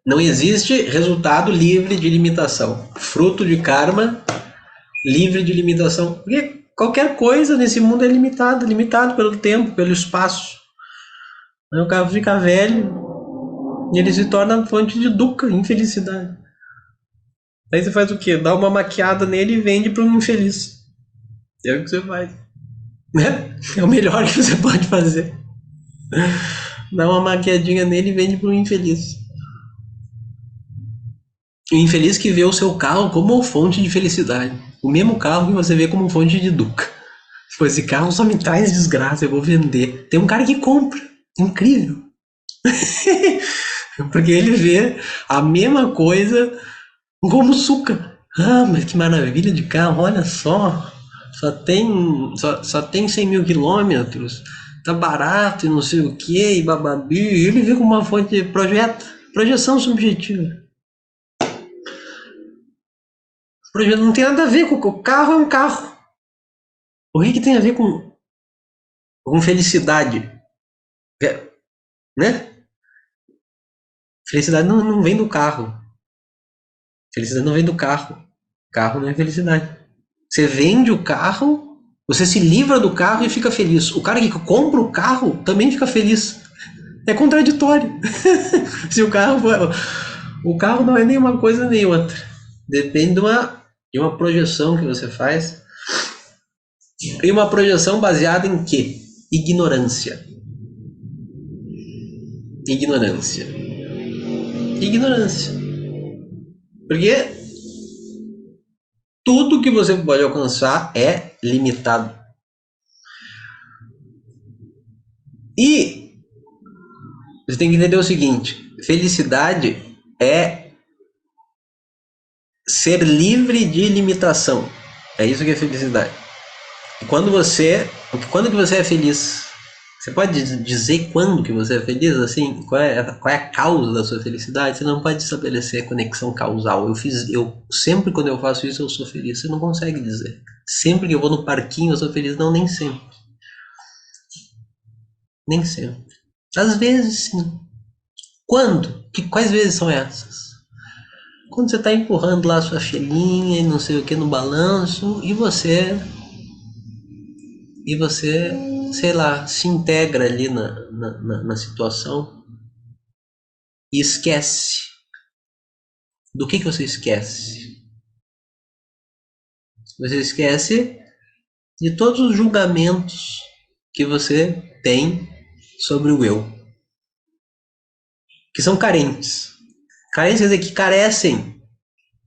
Não existe resultado livre de limitação. Fruto de karma livre de limitação. Porque qualquer coisa nesse mundo é limitado, limitado pelo tempo, pelo espaço. Aí o cara fica velho e ele se torna fonte de dukkha, infelicidade. Aí você faz o quê? Dá uma maquiada nele e vende para um infeliz. É o que você faz. Né? É o melhor que você pode fazer. Dá uma maquiadinha nele e vende para um infeliz. O infeliz que vê o seu carro como fonte de felicidade. O mesmo carro que você vê como fonte de dukkha. Tipo, esse carro só me traz desgraça, eu vou vender. Tem um cara que compra. Incrível. Porque ele vê a mesma coisa como suca. Ah, mas que maravilha de carro, olha só. Só tem 100 mil quilômetros. Tá barato e não sei o que, e bababi. E ele vê como uma fonte de projeção subjetiva. Não tem nada a ver com o carro, é um carro. O que tem a ver com felicidade? Né? Felicidade não vem do carro. Felicidade não vem do carro. Carro não é felicidade. Você vende o carro, você se livra do carro e fica feliz. O cara que compra o carro também fica feliz. É contraditório. Se o carro for... O carro não é nem uma coisa nem outra. Depende de uma projeção que você faz. E uma projeção baseada em quê? Ignorância. Ignorância. Ignorância. Porque tudo que você pode alcançar é limitado. E você tem que entender o seguinte: felicidade é ser livre de limitação. É isso que é felicidade. E quando que você é feliz? Você pode dizer quando que você é feliz? Assim, qual é a causa da sua felicidade? Você não pode estabelecer conexão causal. Sempre quando eu faço isso eu sou feliz. Você não consegue dizer. Sempre que eu vou no parquinho eu sou feliz. Não, nem sempre. Nem sempre. Às vezes sim. Quando? Quais vezes são essas? Quando você está empurrando lá a sua filhinha e não sei o que no balanço e você, sei lá, se integra ali na situação e esquece. Do que você esquece? Você esquece de todos os julgamentos que você tem sobre o eu, que são carentes. Carentes quer dizer que carecem,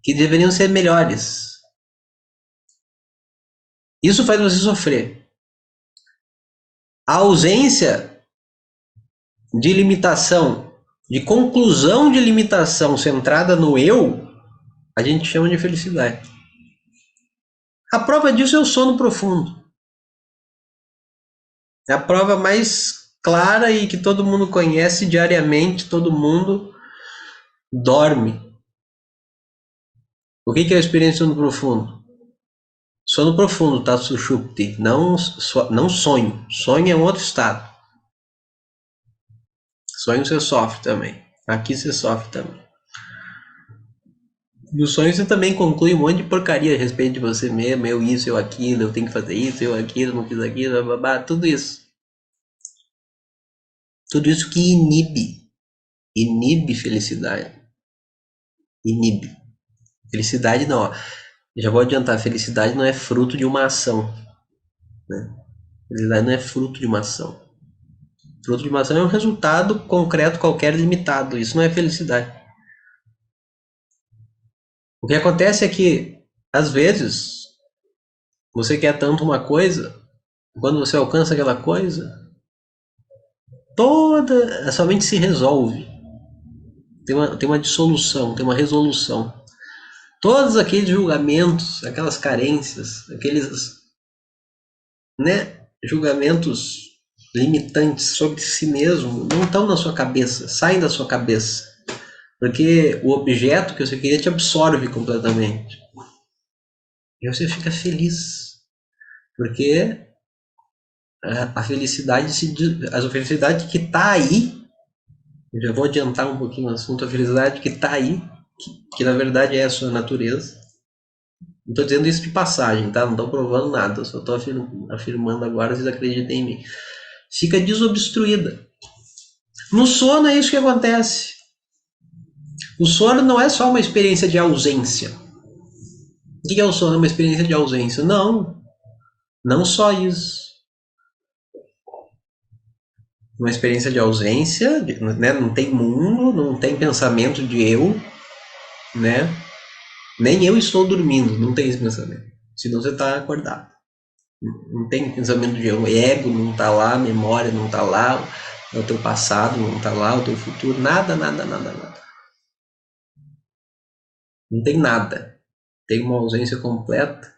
que deveriam ser melhores. Isso faz você sofrer. A ausência de limitação, de conclusão de limitação centrada no eu, a gente chama de felicidade. A prova disso é o sono profundo. É a prova mais clara e que todo mundo conhece diariamente, todo mundo dorme. O que é a experiência do sono profundo? Sono profundo, tá? Sushupti, não sonho. Sonho é um outro estado. Sonho você sofre também. Aqui você sofre também. No sonho você também conclui um monte de porcaria a respeito de você mesmo, eu isso, eu aquilo, eu tenho que fazer isso, eu aquilo, não fiz aquilo, babá, tudo isso. Tudo isso que inibe. inibe felicidade. Inibe. Felicidade não, ó. Já vou adiantar, felicidade não é fruto de uma ação, né? Felicidade não é fruto de uma ação. Fruto de uma ação é um resultado concreto qualquer limitado. Isso não é felicidade. O que acontece é que, às vezes, você quer tanto uma coisa, quando você alcança aquela coisa, toda a sua mente se resolve. Tem uma dissolução, tem uma resolução. Todos aqueles julgamentos, aquelas carências, aqueles, né, julgamentos limitantes sobre si mesmo não estão na sua cabeça, saem da sua cabeça. Porque o objeto que você queria te absorve completamente. E você fica feliz. Porque a felicidade a felicidade que está aí, eu já vou adiantar um pouquinho o assunto, a felicidade que está aí, que na verdade é a sua natureza. Não estou dizendo isso de passagem, tá? Não estou provando nada, eu só estou afirmando agora, vocês acreditem em mim. Fica desobstruída. No sono é isso que acontece. O sono não é só uma experiência de ausência. O que é o sono? É uma experiência de ausência? Não, não só isso. Uma experiência de ausência, né? Não tem mundo, não tem pensamento de eu, né? Nem eu estou dormindo, não tem esse pensamento. Senão você está acordado. Não tem pensamento de eu, ego não está lá, memória não está lá, o teu passado não está lá, o teu futuro, nada, nada, nada, nada. Não tem nada. Tem uma ausência completa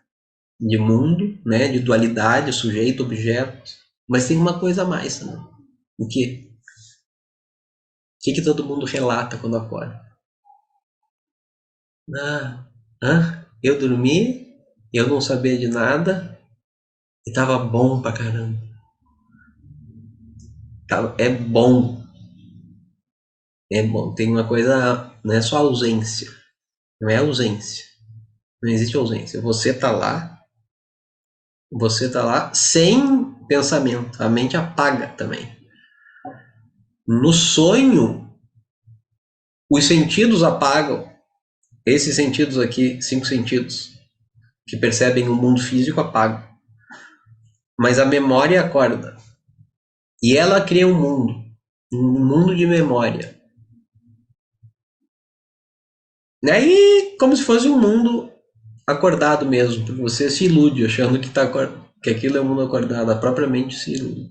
de mundo, né? De dualidade, sujeito, objeto. Mas tem uma coisa a mais também. O quê? O que todo mundo relata quando acorda? Eu dormi, eu não sabia de nada e tava bom pra caramba. É bom, é bom. Tem uma coisa, não é só ausência, não é ausência, não existe ausência. Você tá lá sem pensamento, a mente apaga também. No sonho, os sentidos apagam. Esses sentidos aqui, 5 sentidos, que percebem o mundo físico, apagam. Mas a memória acorda. E ela cria um mundo de memória. E aí, como se fosse um mundo acordado mesmo, porque você se ilude achando que aquilo é um mundo acordado, a própria mente se ilude.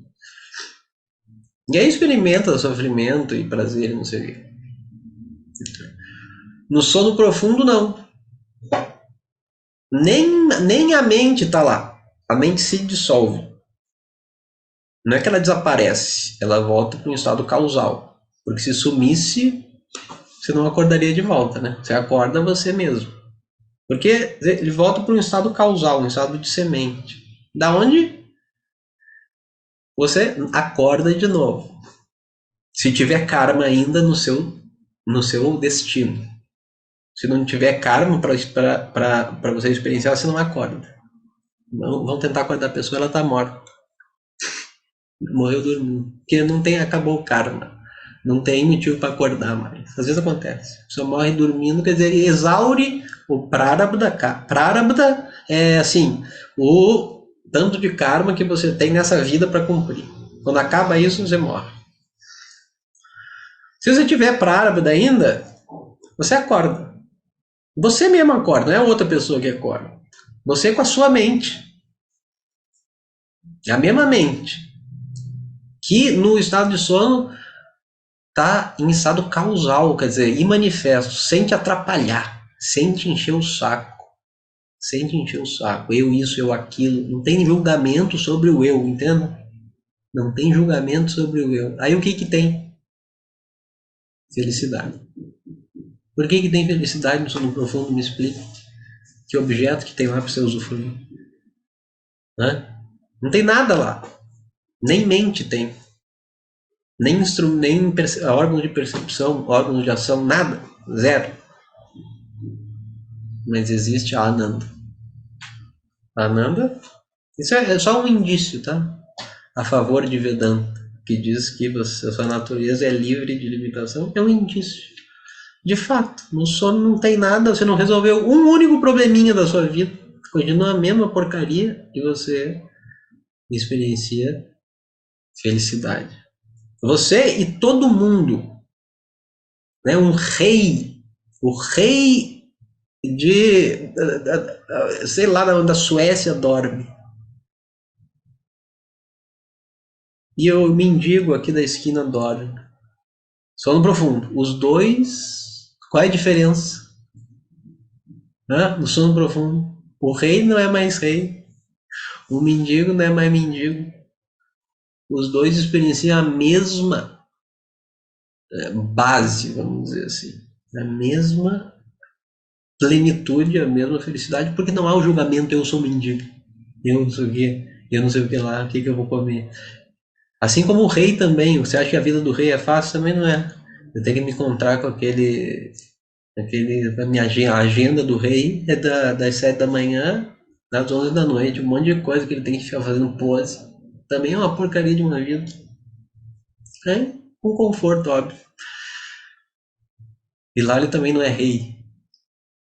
E aí experimenta sofrimento e prazer, não sei o quê. No sono profundo, não. Nem a mente está lá. A mente se dissolve. Não é que ela desaparece, ela volta para um estado causal. Porque se sumisse, você não acordaria de volta, né? Você acorda você mesmo. Porque ele volta para um estado causal, um estado de semente. Da onde você acorda de novo. Se tiver karma ainda no seu destino. Se não tiver karma para você experienciar, você não acorda. Vão tentar acordar a pessoa, ela está morta. Morreu dormindo. Porque não tem, acabou o karma. Não tem motivo para acordar mais. Às vezes acontece. A pessoa morre dormindo, quer dizer, exaure o prarabdha. Prarabdha é assim, o tanto de karma que você tem nessa vida para cumprir. Quando acaba isso, você morre. Se você tiver prarabdha ainda, você acorda. Você mesmo acorda, não é outra pessoa que acorda. Você com a sua mente. É a mesma mente. Que no estado de sono está em estado causal, quer dizer, imanifesto, sem te atrapalhar, sem te encher o saco. Sem te encher o saco. Eu isso, eu aquilo. Não tem julgamento sobre o eu, entende? Não tem julgamento sobre o eu. Aí o que tem? Felicidade. Por que tem felicidade no sono profundo? Me explica. Que objeto que tem lá para você usufruir? Né? Não tem nada lá. Nem mente tem. Nem órgão de percepção, órgão de ação, nada. Zero. Mas existe a Ananda. A Ananda, isso é só um indício, tá? A favor de Vedanta. que diz que a sua natureza é livre de limitação, é um indício. De fato, no sono não tem nada, você não resolveu um único probleminha da sua vida. Continua a mesma porcaria e você experiencia felicidade. Você e todo mundo, né? Um rei, o rei de, sei lá, da Suécia dorme. E o mendigo aqui da esquina dorme. Sono profundo. Os dois, qual é a diferença? No sono profundo. O rei não é mais rei. O mendigo não é mais mendigo. Os dois experienciam a mesma base, vamos dizer assim. A mesma plenitude, a mesma felicidade, porque não há o julgamento, eu sou mendigo. Eu não sei o que, eu não sei o que lá, o que eu vou comer. Assim como o rei também, você acha que a vida do rei é fácil? Também não é. Eu tenho que me encontrar com a minha agenda do rei é das 7 da manhã às 11 da noite, um monte de coisa que ele tem que ficar fazendo pose. Também é uma porcaria de uma vida. É, com conforto, óbvio. E lá ele também não é rei.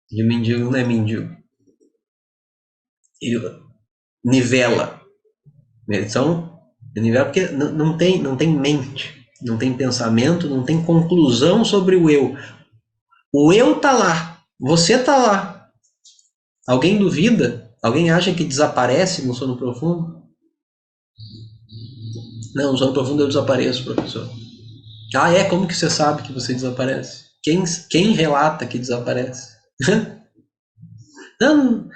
E o mendigo não é mendigo. Ele nivela. Então, nivela porque não tem mente, não tem pensamento, não tem conclusão sobre o eu. O eu tá lá, você tá lá. Alguém duvida? Alguém acha que desaparece no sono profundo? Não, no sono profundo eu desapareço, professor. Ah, é? Como que você sabe que você desaparece? Quem relata que desaparece? Não,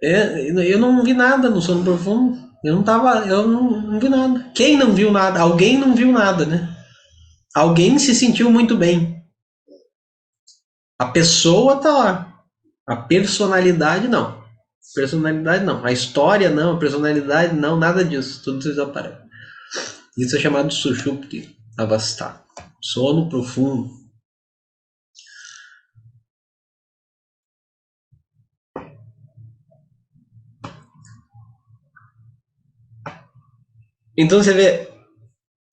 eu não vi nada no sono profundo. Eu não vi nada. Quem não viu nada? Alguém não viu nada, né? Alguém se sentiu muito bem. A pessoa tá lá. A personalidade não. Personalidade não. A história não. A personalidade não. Nada disso. Tudo desaparece. Isso é chamado de Sushupti Avastha. Sono profundo. Então você vê,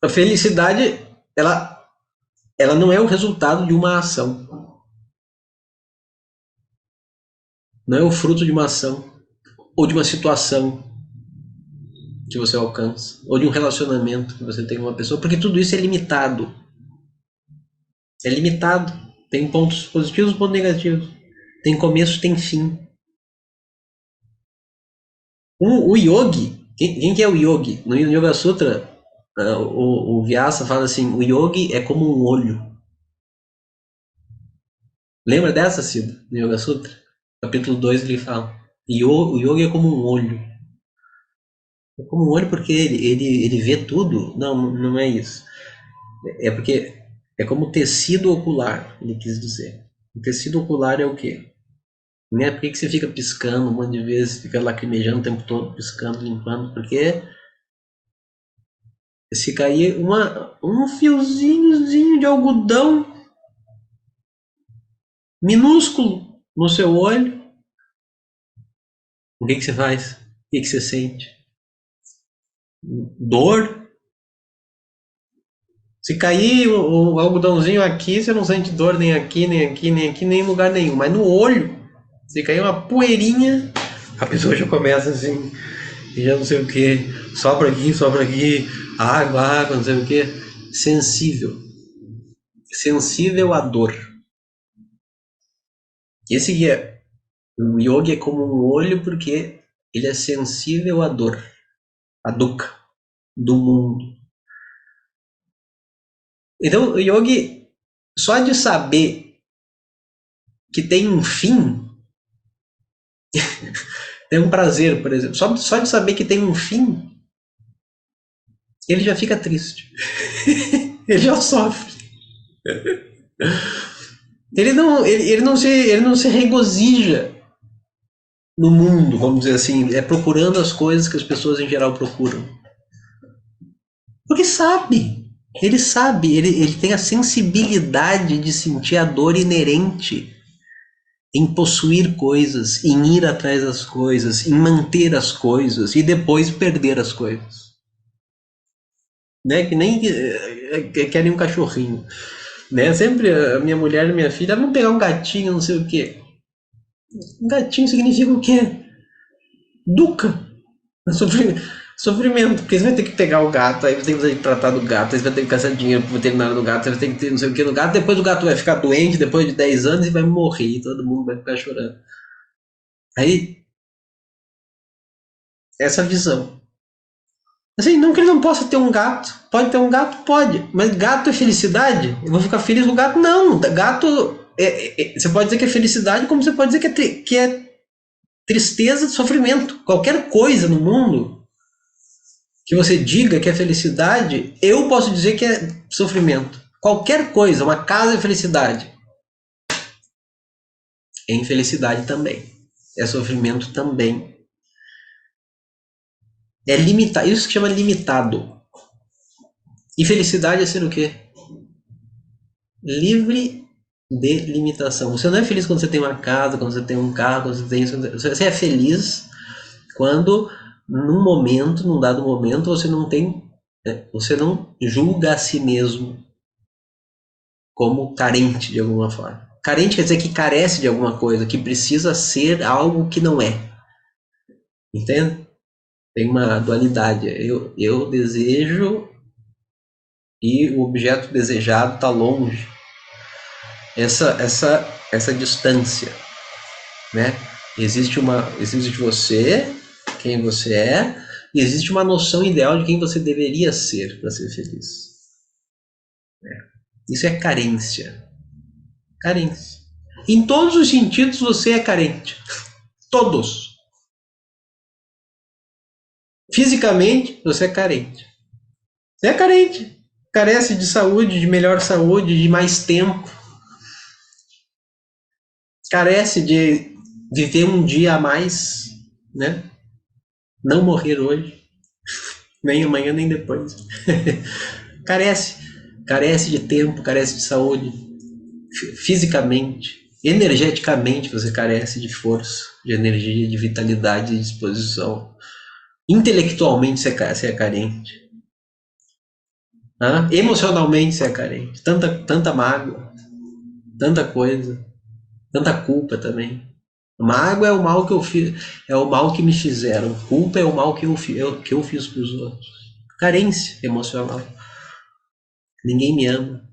a felicidade, ela não é o resultado de uma ação. Não é o fruto de uma ação. Ou de uma situação que você alcança. Ou de um relacionamento que você tem com uma pessoa. Porque tudo isso é limitado. É limitado. Tem pontos positivos e pontos negativos. Tem começo, tem fim. O yogi, quem que é o yogi? No Yoga Sutra, o Vyasa fala assim, o yogi é como um olho. Lembra dessa, Cida? No Yoga Sutra? Capítulo 2 ele fala, o yogi é como um olho. É como um olho porque ele vê tudo? Não, não é isso. É porque é como tecido ocular, ele quis dizer. O tecido ocular é o quê? Né? Por que você fica piscando um monte de vezes, fica lacrimejando o tempo todo, piscando, limpando? Porque se cair um fiozinhozinho de algodão minúsculo no seu olho, o que você faz? O que você sente? Dor? Se cair o algodãozinho aqui, você não sente dor nem aqui, nem aqui, nem aqui, nem em lugar nenhum. Mas no olho, se cair uma poeirinha, a pessoa já começa assim, e já não sei o que, sopra aqui, água, não sei o que. Sensível. Sensível à dor. Esse guia, o yogi é como um olho porque ele é sensível à dor, à dukkha, do mundo. Então, o yogi, só de saber que tem um fim, tem um prazer, por exemplo, só de saber que tem um fim, ele já fica triste. Ele já sofre. Ele não se regozija no mundo, vamos dizer assim, procurando as coisas que as pessoas em geral procuram. Porque sabe, ele tem a sensibilidade de sentir a dor inerente em possuir coisas, em ir atrás das coisas, em manter as coisas e depois perder as coisas. né? Que nem querem um cachorrinho, né? Sempre a minha mulher e minha filha vão pegar um gatinho, não sei o quê. Um gatinho significa o quê? Duca. Sofrimento, porque você vai ter que pegar o gato, aí você tem que tratar do gato, aí você vai ter que gastar dinheiro pro veterinário do gato, aí você tem que ter não sei o que no gato, depois o gato vai ficar doente depois de 10 anos e vai morrer, e todo mundo vai ficar chorando. Aí, essa visão. Assim, não que ele não possa ter um gato. Pode ter um gato? Pode. Mas gato é felicidade? Eu vou ficar feliz com o gato? Não. Gato. Você pode dizer que é felicidade, como você pode dizer que é tristeza, sofrimento. Qualquer coisa no mundo que você diga que é felicidade, eu posso dizer que é sofrimento. Qualquer coisa, uma casa é felicidade. É infelicidade também. É sofrimento também. É limitado. Isso que chama limitado. E felicidade é ser o quê? Livre de limitação. Você não é feliz quando você tem uma casa, quando você tem um carro, quando você tem isso. Você é feliz quando num dado momento, você não julga a si mesmo como carente de alguma forma. Carente quer dizer que carece de alguma coisa, que precisa ser algo que não é. Entende? Tem uma dualidade. Eu desejo e o objeto desejado está longe. Essa distância, né? Existe você, quem você é, e existe uma noção ideal de quem você deveria ser para ser feliz. Isso é carência. Carência. Em todos os sentidos você é carente. Todos. Fisicamente você é carente. Você é carente. Carece de saúde, de melhor saúde, de mais tempo. Carece de viver um dia a mais, né? Não morrer hoje, nem amanhã, nem depois. carece, carece de tempo, carece de saúde, fisicamente, energeticamente você carece de força, de energia, de vitalidade, de disposição. Intelectualmente você é carente. Emocionalmente você é carente. Tanta mágoa, tanta coisa, tanta culpa também. Mágoa é o mal que eu fiz, é o mal que me fizeram. Culpa é o mal que eu fiz para os outros. Carência emocional. Ninguém me ama.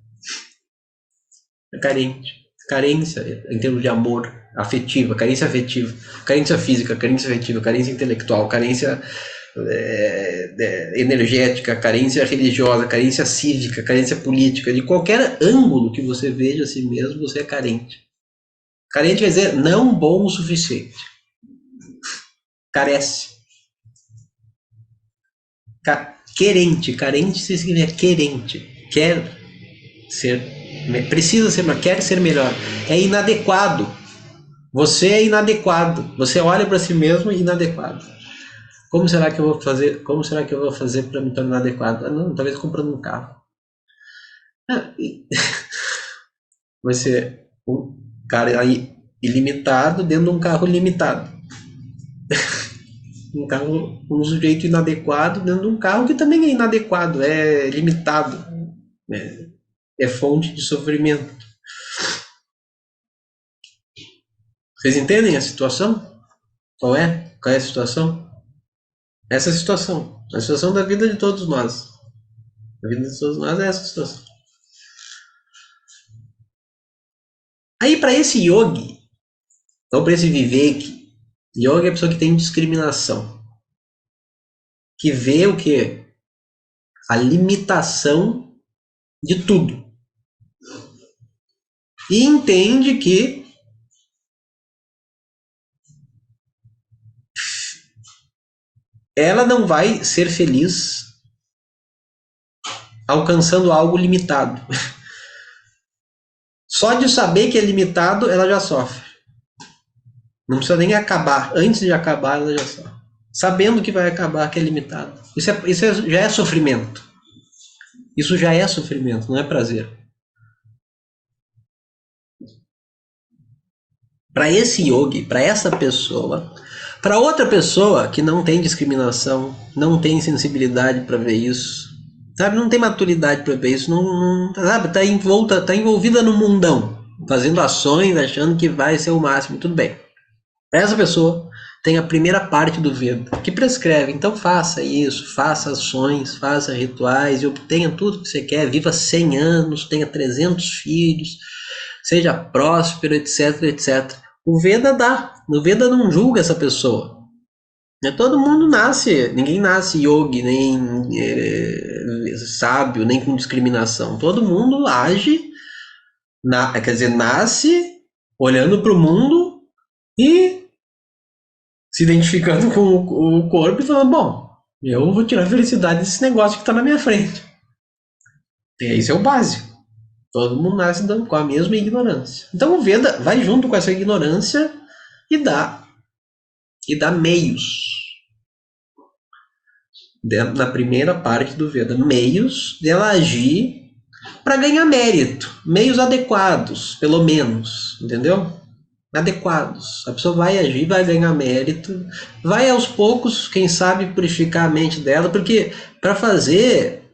É carente. Carência em termos de amor afetiva, carência física, carência afetiva, carência intelectual, carência energética, carência religiosa, carência cívica, carência política. De qualquer ângulo que você veja a si mesmo, você é carente. Carente quer dizer não bom o suficiente. Carece. Querente. Carente significa querente. Quer ser, precisa ser, mas quer ser melhor. É inadequado. Você é inadequado. Você olha para si mesmo inadequado. Como será que eu vou fazer? Como será que eu vou fazer para me tornar adequado? Não, talvez comprando um carro. Vai ser um cara aí ilimitado dentro de um carro limitado. Um sujeito inadequado dentro de um carro que também é inadequado, é limitado, é fonte de sofrimento. Vocês entendem a situação? Qual é? Qual é a situação? Essa é a situação da vida de todos nós. A vida de todos nós é essa situação. Aí para esse yogi, ou para esse vivek, yogi é a pessoa que tem discriminação, que vê o que? A limitação de tudo. E entende que ela não vai ser feliz alcançando algo limitado. Só de saber que é limitado, ela já sofre. Não precisa nem acabar. Antes de acabar, ela já sofre. Sabendo que vai acabar, que é limitado. Já é sofrimento. Isso já é sofrimento, não é prazer. Para esse yogi, para essa pessoa, para outra pessoa que não tem discriminação, não tem sensibilidade para ver isso, sabe? Não tem maturidade para ver isso, não, sabe? Tá envolvida no mundão, fazendo ações, achando que vai ser o máximo, tudo bem. Essa pessoa tem a primeira parte do Veda, que prescreve, então faça isso, faça ações, faça rituais e obtenha tudo que você quer, viva 100 anos, tenha 300 filhos, seja próspero, etc, etc. O Veda dá, o Veda não julga essa pessoa. Todo mundo nasce, ninguém nasce yogi, nem sábio, nem com discriminação. Todo mundo age, quer dizer, nasce olhando para o mundo e se identificando com o corpo e falando, bom, eu vou tirar a felicidade desse negócio que está na minha frente. E esse é o básico. Todo mundo nasce com a mesma ignorância. Então o Veda vai junto com essa ignorância e dá meios. Na primeira parte do Veda, meios dela agir para ganhar mérito, meios adequados, pelo menos, entendeu? Adequados. A pessoa vai agir, vai ganhar mérito, vai aos poucos, quem sabe, purificar a mente dela, porque para fazer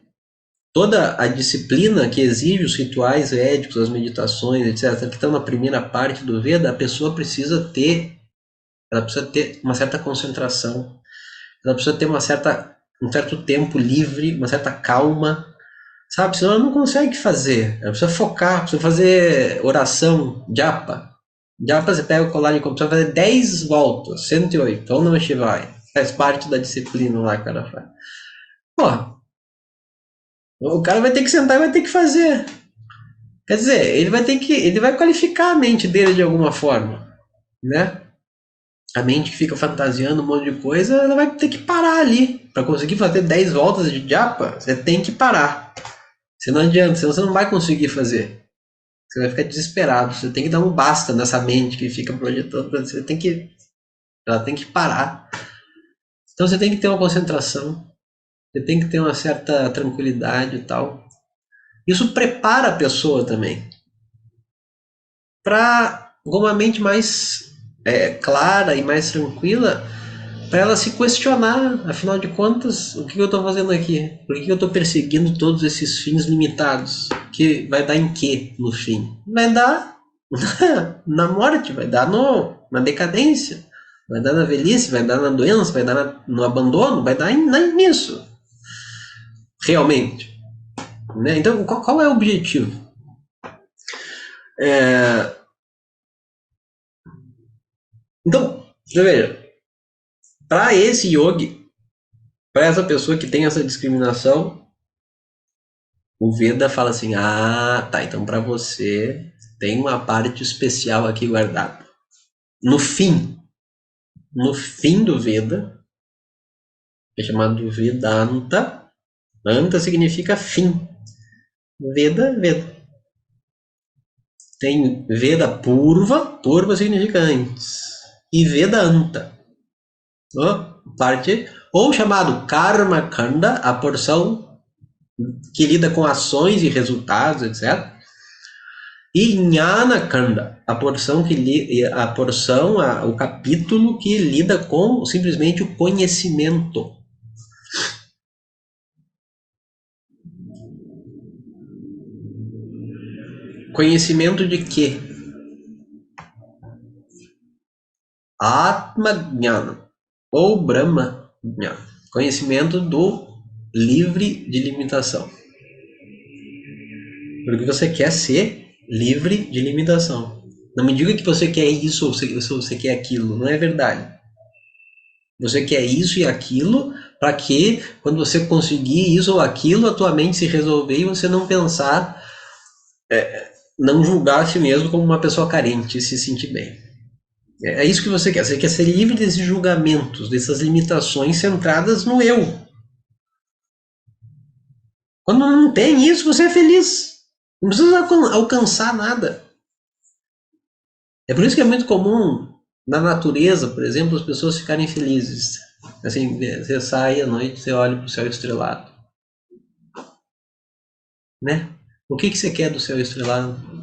toda a disciplina que exige os rituais védicos, as meditações, etc., que estão na primeira parte do Veda, a pessoa precisa ter uma certa concentração, ela precisa ter um certo tempo livre, uma certa calma, sabe? Senão ela não consegue fazer. Ela precisa focar, precisa fazer oração, japa. Japa você pega o colar de precisa fazer 10 voltas, 108, ou não vai. Faz parte da disciplina lá que o cara faz. Pô, o cara vai ter que sentar e vai ter que fazer. Quer dizer, ele vai qualificar a mente dele de alguma forma, né? A mente que fica fantasiando um monte de coisa, ela vai ter que parar ali. Para conseguir fazer 10 voltas de japa, você tem que parar. Senão não adianta, senão você não vai conseguir fazer. Você vai ficar desesperado. Você tem que dar um basta nessa mente que fica projetando. Ela tem que parar. Então você tem que ter uma concentração. Você tem que ter uma certa tranquilidade e tal. Isso prepara a pessoa também para uma mente mais clara e mais tranquila, para ela se questionar, afinal de contas, o que eu estou fazendo aqui? Por que eu estou perseguindo todos esses fins limitados? Que vai dar em quê no fim? Vai dar na morte, vai dar na decadência, vai dar na velhice, vai dar na doença, vai dar no abandono, vai dar nisso. Realmente. Né? Então, qual é o objetivo? Então, veja, para esse yogi, para essa pessoa que tem essa discriminação, o Veda fala assim, tá, então para você tem uma parte especial aqui guardada. No fim do Veda, é chamado Vedanta. Anta significa fim. Veda. Tem Veda Purva significa antes. E Vedanta. Parte, ou chamado Karma Kanda, a porção que lida com ações e resultados, etc. E Jnana Kanda, o capítulo que lida com simplesmente o conhecimento. Conhecimento de quê? Atma Jnana, ou Brahma Jnana. Conhecimento do livre de limitação. Porque você quer ser livre de limitação. Não me diga que você quer isso ou você quer aquilo. Não é verdade. Você quer isso e aquilo para que, quando você conseguir isso ou aquilo, a tua mente se resolver e você não pensar, não julgar a si mesmo como uma pessoa carente e se sentir bem. É isso que você quer. Você quer ser livre desses julgamentos, dessas limitações centradas no eu. Quando não tem isso, você é feliz. Não precisa alcançar nada. É por isso que é muito comum na natureza, por exemplo, as pessoas ficarem felizes. Assim, você sai à noite, você olha para o céu estrelado. Né? O que você quer do céu estrelado?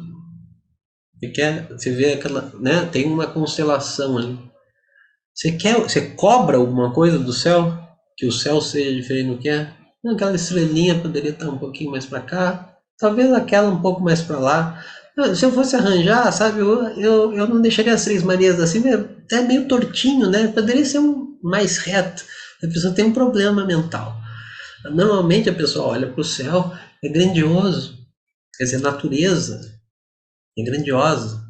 Você vê aquela, né? Tem uma constelação ali. Você cobra alguma coisa do céu? Que o céu seja diferente do que é? Aquela estrelinha poderia estar um pouquinho mais para cá, talvez aquela um pouco mais para lá. Se eu fosse arranjar, sabe, eu não deixaria as Três Marias assim, é meio tortinho, né? Poderia ser um mais reto. A pessoa tem um problema mental. Normalmente a pessoa olha para o céu, é grandioso, quer dizer, a natureza é grandiosa.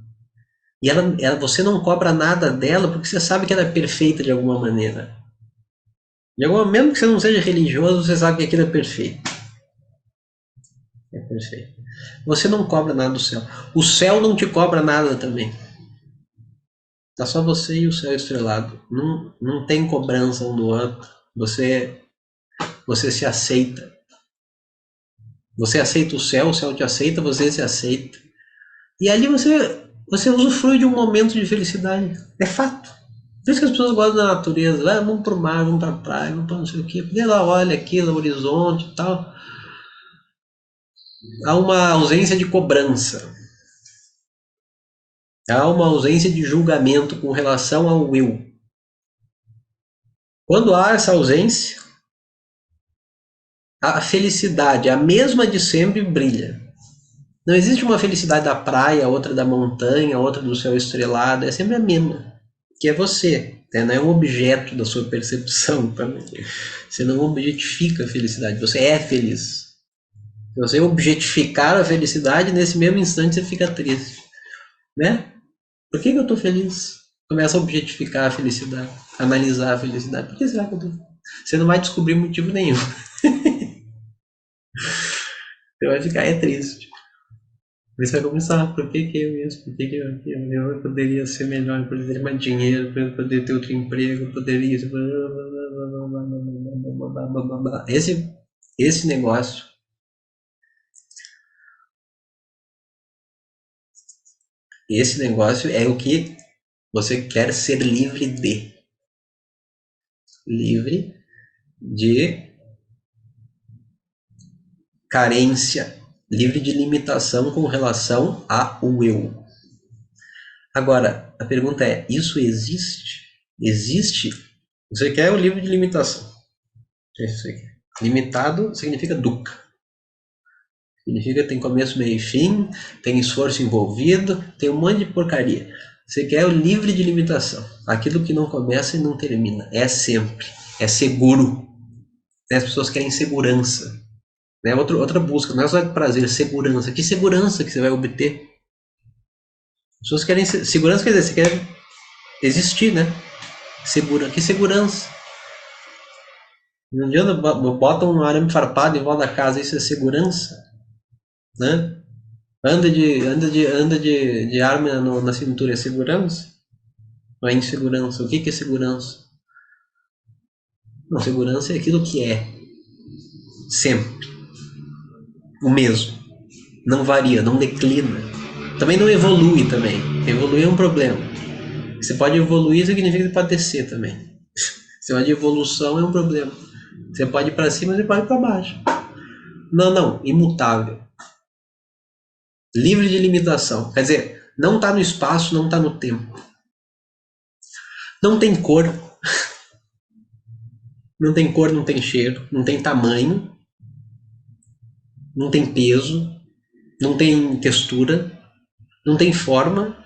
E você não cobra nada dela porque você sabe que ela é perfeita de alguma maneira. Mesmo que você não seja religioso, você sabe que aquilo é perfeito. É perfeito. Você não cobra nada do céu. O céu não te cobra nada também. Tá só você e o céu estrelado. Não tem cobrança um do outro. Você se aceita. Você aceita o céu te aceita, você se aceita. E ali você usufrui de um momento de felicidade. É fato. Por isso que as pessoas gostam da natureza. Vamos pro mar, vamos pra praia, vamos pra não sei o quê. Porque ela olha aquilo, o horizonte e tal. Há uma ausência de cobrança. Há uma ausência de julgamento com relação ao eu. Quando há essa ausência, a felicidade, a mesma de sempre, brilha. Não existe uma felicidade da praia, outra da montanha, outra do céu estrelado, é sempre a mesma, que é você, né? Não é um objeto da sua percepção também. Você não objetifica a felicidade, você é feliz. Se você objetificar a felicidade, nesse mesmo instante você fica triste, né? Por que eu estou feliz? Começa a objetificar a felicidade, analisar a felicidade. Por que será que eu estou feliz? Você não vai descobrir motivo nenhum. Você vai ficar triste. Você vai começar, por que eu isso? Por que eu poderia ser melhor, eu poderia ter mais dinheiro, eu poderia ter outro emprego, eu poderia... Esse negócio... Esse negócio é o que você quer ser livre de. Livre de carência, livre de limitação com relação ao eu. Agora, a pergunta é, isso existe? Existe? Você quer o livre de limitação. Isso aqui. Limitado significa dukkha. Significa que tem começo, meio e fim, tem esforço envolvido, tem um monte de porcaria. Você quer o livre de limitação. Aquilo que não começa e não termina. É sempre. É seguro. As pessoas querem segurança. Né? Outra busca, não é só de prazer, segurança. Que segurança que você vai obter? As pessoas querem segurança, quer dizer, você quer existir, né? Que segurança? Não adianta, bota um arame farpado em volta da casa, isso é segurança? Né? Anda de arma na cintura, é segurança? Ou é insegurança? O que é segurança? Não, segurança é aquilo que é. Sempre. O mesmo. Não varia, não declina. Também não evolui também. Evoluir é um problema. Você pode evoluir, significa que você pode descer também. Você pode evolução é um problema. Você pode ir para cima, você pode ir para baixo. Não, imutável. Livre de limitação. Quer dizer, não está no espaço, não está no tempo. Não tem cor. Não tem cor, não tem cheiro, não tem tamanho, não tem peso, não tem textura, não tem forma,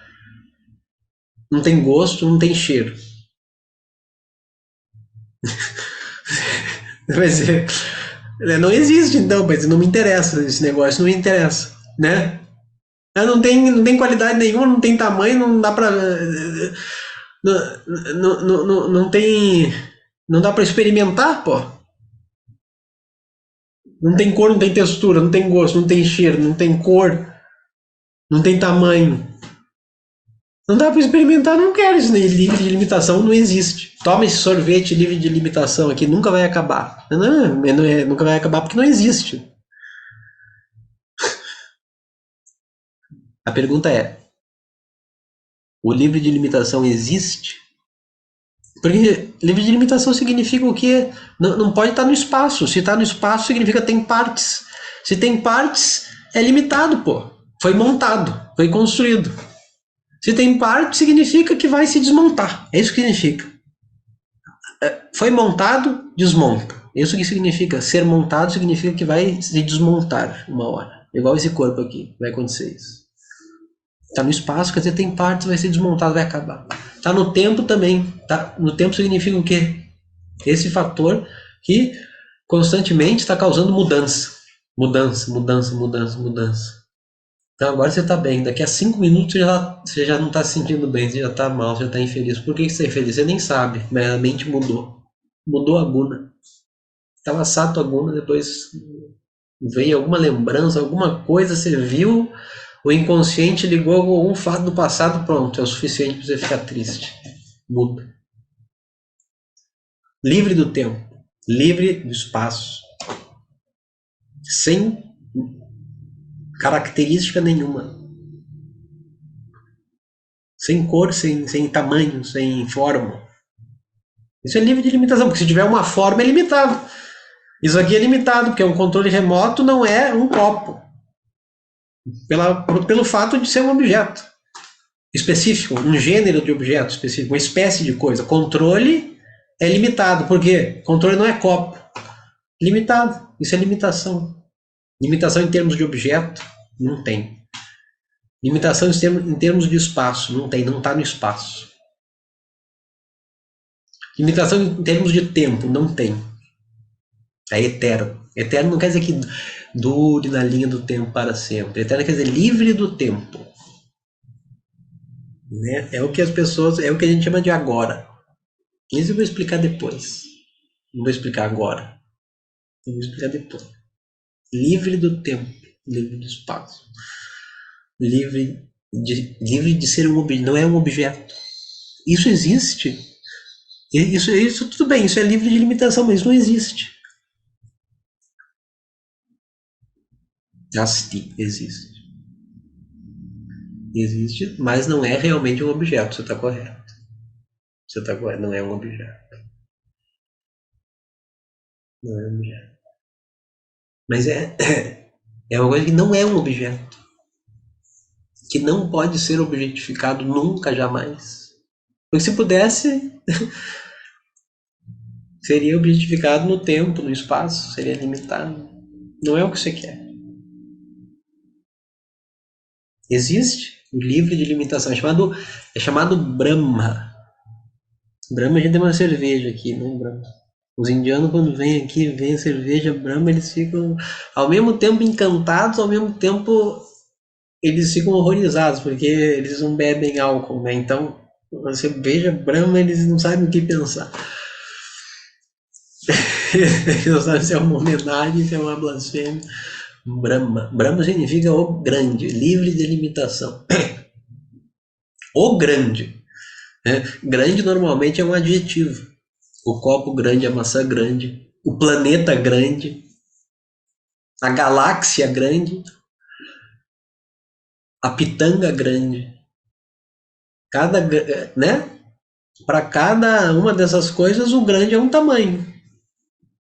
não tem gosto, não tem cheiro. Mas não existe então, mas não me interessa esse negócio, não me interessa, né? Não tem qualidade nenhuma, não tem tamanho, não dá pra... Não tem... Não dá pra experimentar, pô. Não tem cor, não tem textura, não tem gosto, não tem cheiro, não tem cor, não tem tamanho. Não dá pra experimentar, não quero isso. Livre de limitação não existe. Toma esse sorvete livre de limitação aqui, nunca vai acabar. Nunca vai acabar porque não existe. A pergunta é, o livre de limitação existe? Porque livre de limitação significa o quê? Não pode estar no espaço. Se está no espaço, significa que tem partes. Se tem partes, é limitado, pô. Foi montado, foi construído. Se tem partes, significa que vai se desmontar. É isso que significa. Foi montado, desmonta. Isso que significa ser montado, significa que vai se desmontar uma hora. Igual esse corpo aqui, vai acontecer isso. Tá no espaço, quer dizer, tem partes, vai ser desmontado, vai acabar. Tá no tempo também. Tá no tempo significa o quê? Esse fator que constantemente está causando mudança. Mudança, mudança, mudança, mudança. Então agora você está bem. Daqui a 5 minutos você já não está se sentindo bem, você já está mal, você já está infeliz. Por que você está infeliz? Você nem sabe, mas a mente mudou. Mudou a guna. Estava sato a guna, depois veio alguma lembrança, alguma coisa, você viu, o inconsciente ligou com algum fato do passado, pronto, é o suficiente para você ficar triste. Muda. Livre do tempo, livre do espaço, sem característica nenhuma, sem cor, sem tamanho, sem forma. Isso é livre de limitação, porque se tiver uma forma é limitado. Isso aqui é limitado, porque um controle remoto não é um copo. Pelo fato de ser um objeto específico, um gênero de objeto específico, uma espécie de coisa. Controle é limitado, por quê? Controle não é copo. Limitado, isso é limitação. Limitação em termos de objeto, não tem. Limitação em termos de espaço, não tem, não está no espaço. Limitação em termos de tempo, não tem. É eterno. Eterno não quer dizer que dure na linha do tempo para sempre. Eterno quer dizer livre do tempo. Né? É o que as pessoas, é o que a gente chama de agora. Isso eu vou explicar depois. Não vou explicar agora. Eu vou explicar depois. Livre do tempo, livre do espaço. Livre de ser um objeto, não é um objeto. Isso existe. Isso tudo bem, isso é livre de limitação, mas não existe. Asti existe. Existe, mas não é realmente um objeto, você está correto. Você está correto, não é um objeto. Não é um objeto. Mas é uma coisa que não é um objeto. Que não pode ser objetificado nunca, jamais. Porque se pudesse, seria objetificado no tempo, no espaço, seria limitado. Não é o que você quer. Existe o livre de limitação, é chamado Brahma. Brahma, a gente tem uma cerveja aqui, né, Brahma? Os indianos, quando vêm aqui, vêm a cerveja Brahma, eles ficam ao mesmo tempo encantados, ao mesmo tempo eles ficam horrorizados, porque eles não bebem álcool, né? Então, a cerveja Brahma, eles não sabem o que pensar. Eles não sabem se é uma homenagem, se é uma blasfêmia. Brahma. Brahma significa o grande, livre de limitação. O grande. Né? Grande normalmente é um adjetivo. O copo grande, a maçã grande, o planeta grande, a galáxia grande, a pitanga grande. Né? Para cada uma dessas coisas, o grande é um tamanho.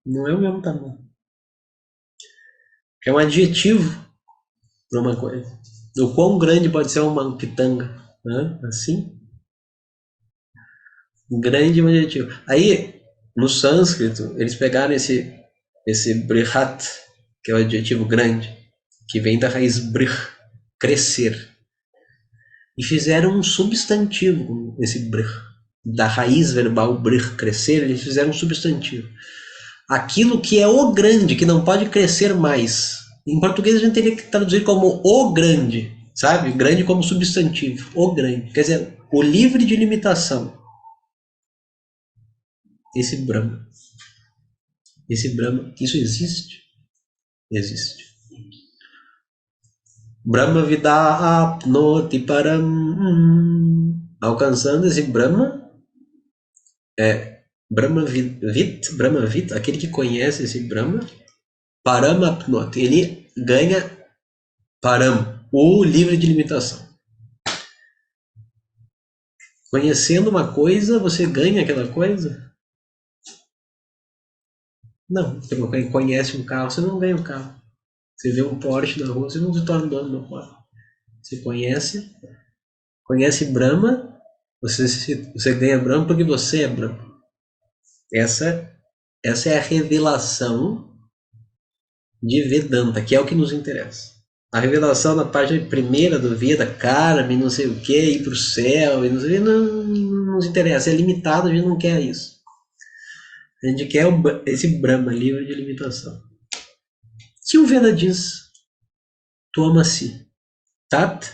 Não é o mesmo tamanho. É um adjetivo para uma coisa. O quão grande pode ser uma pitanga? Né? Assim? Grande é um adjetivo. Aí, no sânscrito, eles pegaram esse brihat, que é o adjetivo grande, que vem da raiz brih, crescer, e fizeram um substantivo nesse brih. Da raiz verbal brih, crescer, eles fizeram um substantivo. Aquilo que é o grande, que não pode crescer mais. Em português a gente teria que traduzir como o grande, sabe? Grande como substantivo, o grande. Quer dizer, o livre de limitação. Esse Brahma. Esse Brahma, isso existe? Existe. Brahma Vidapnoti Param. Alcançando esse Brahma, Brahmavit, aquele que conhece esse Brahma, Paramapnoti, ele ganha Param, o livre de limitação. Conhecendo uma coisa, você ganha aquela coisa? Não, você conhece um carro, você não ganha um carro. Você vê um Porsche na rua, você não se torna dono do Porsche. Você conhece Brahma, você ganha Brahma porque você é Brahma. Essa Essa é a revelação de Vedanta, que é o que nos interessa. A revelação na página primeira do Veda, Karma, não sei o que, ir para o céu, e não sei o que, não nos interessa, é limitado, a gente não quer isso. A gente quer esse Brahma, livre de limitação. Que o Veda diz, toma-se. Tat,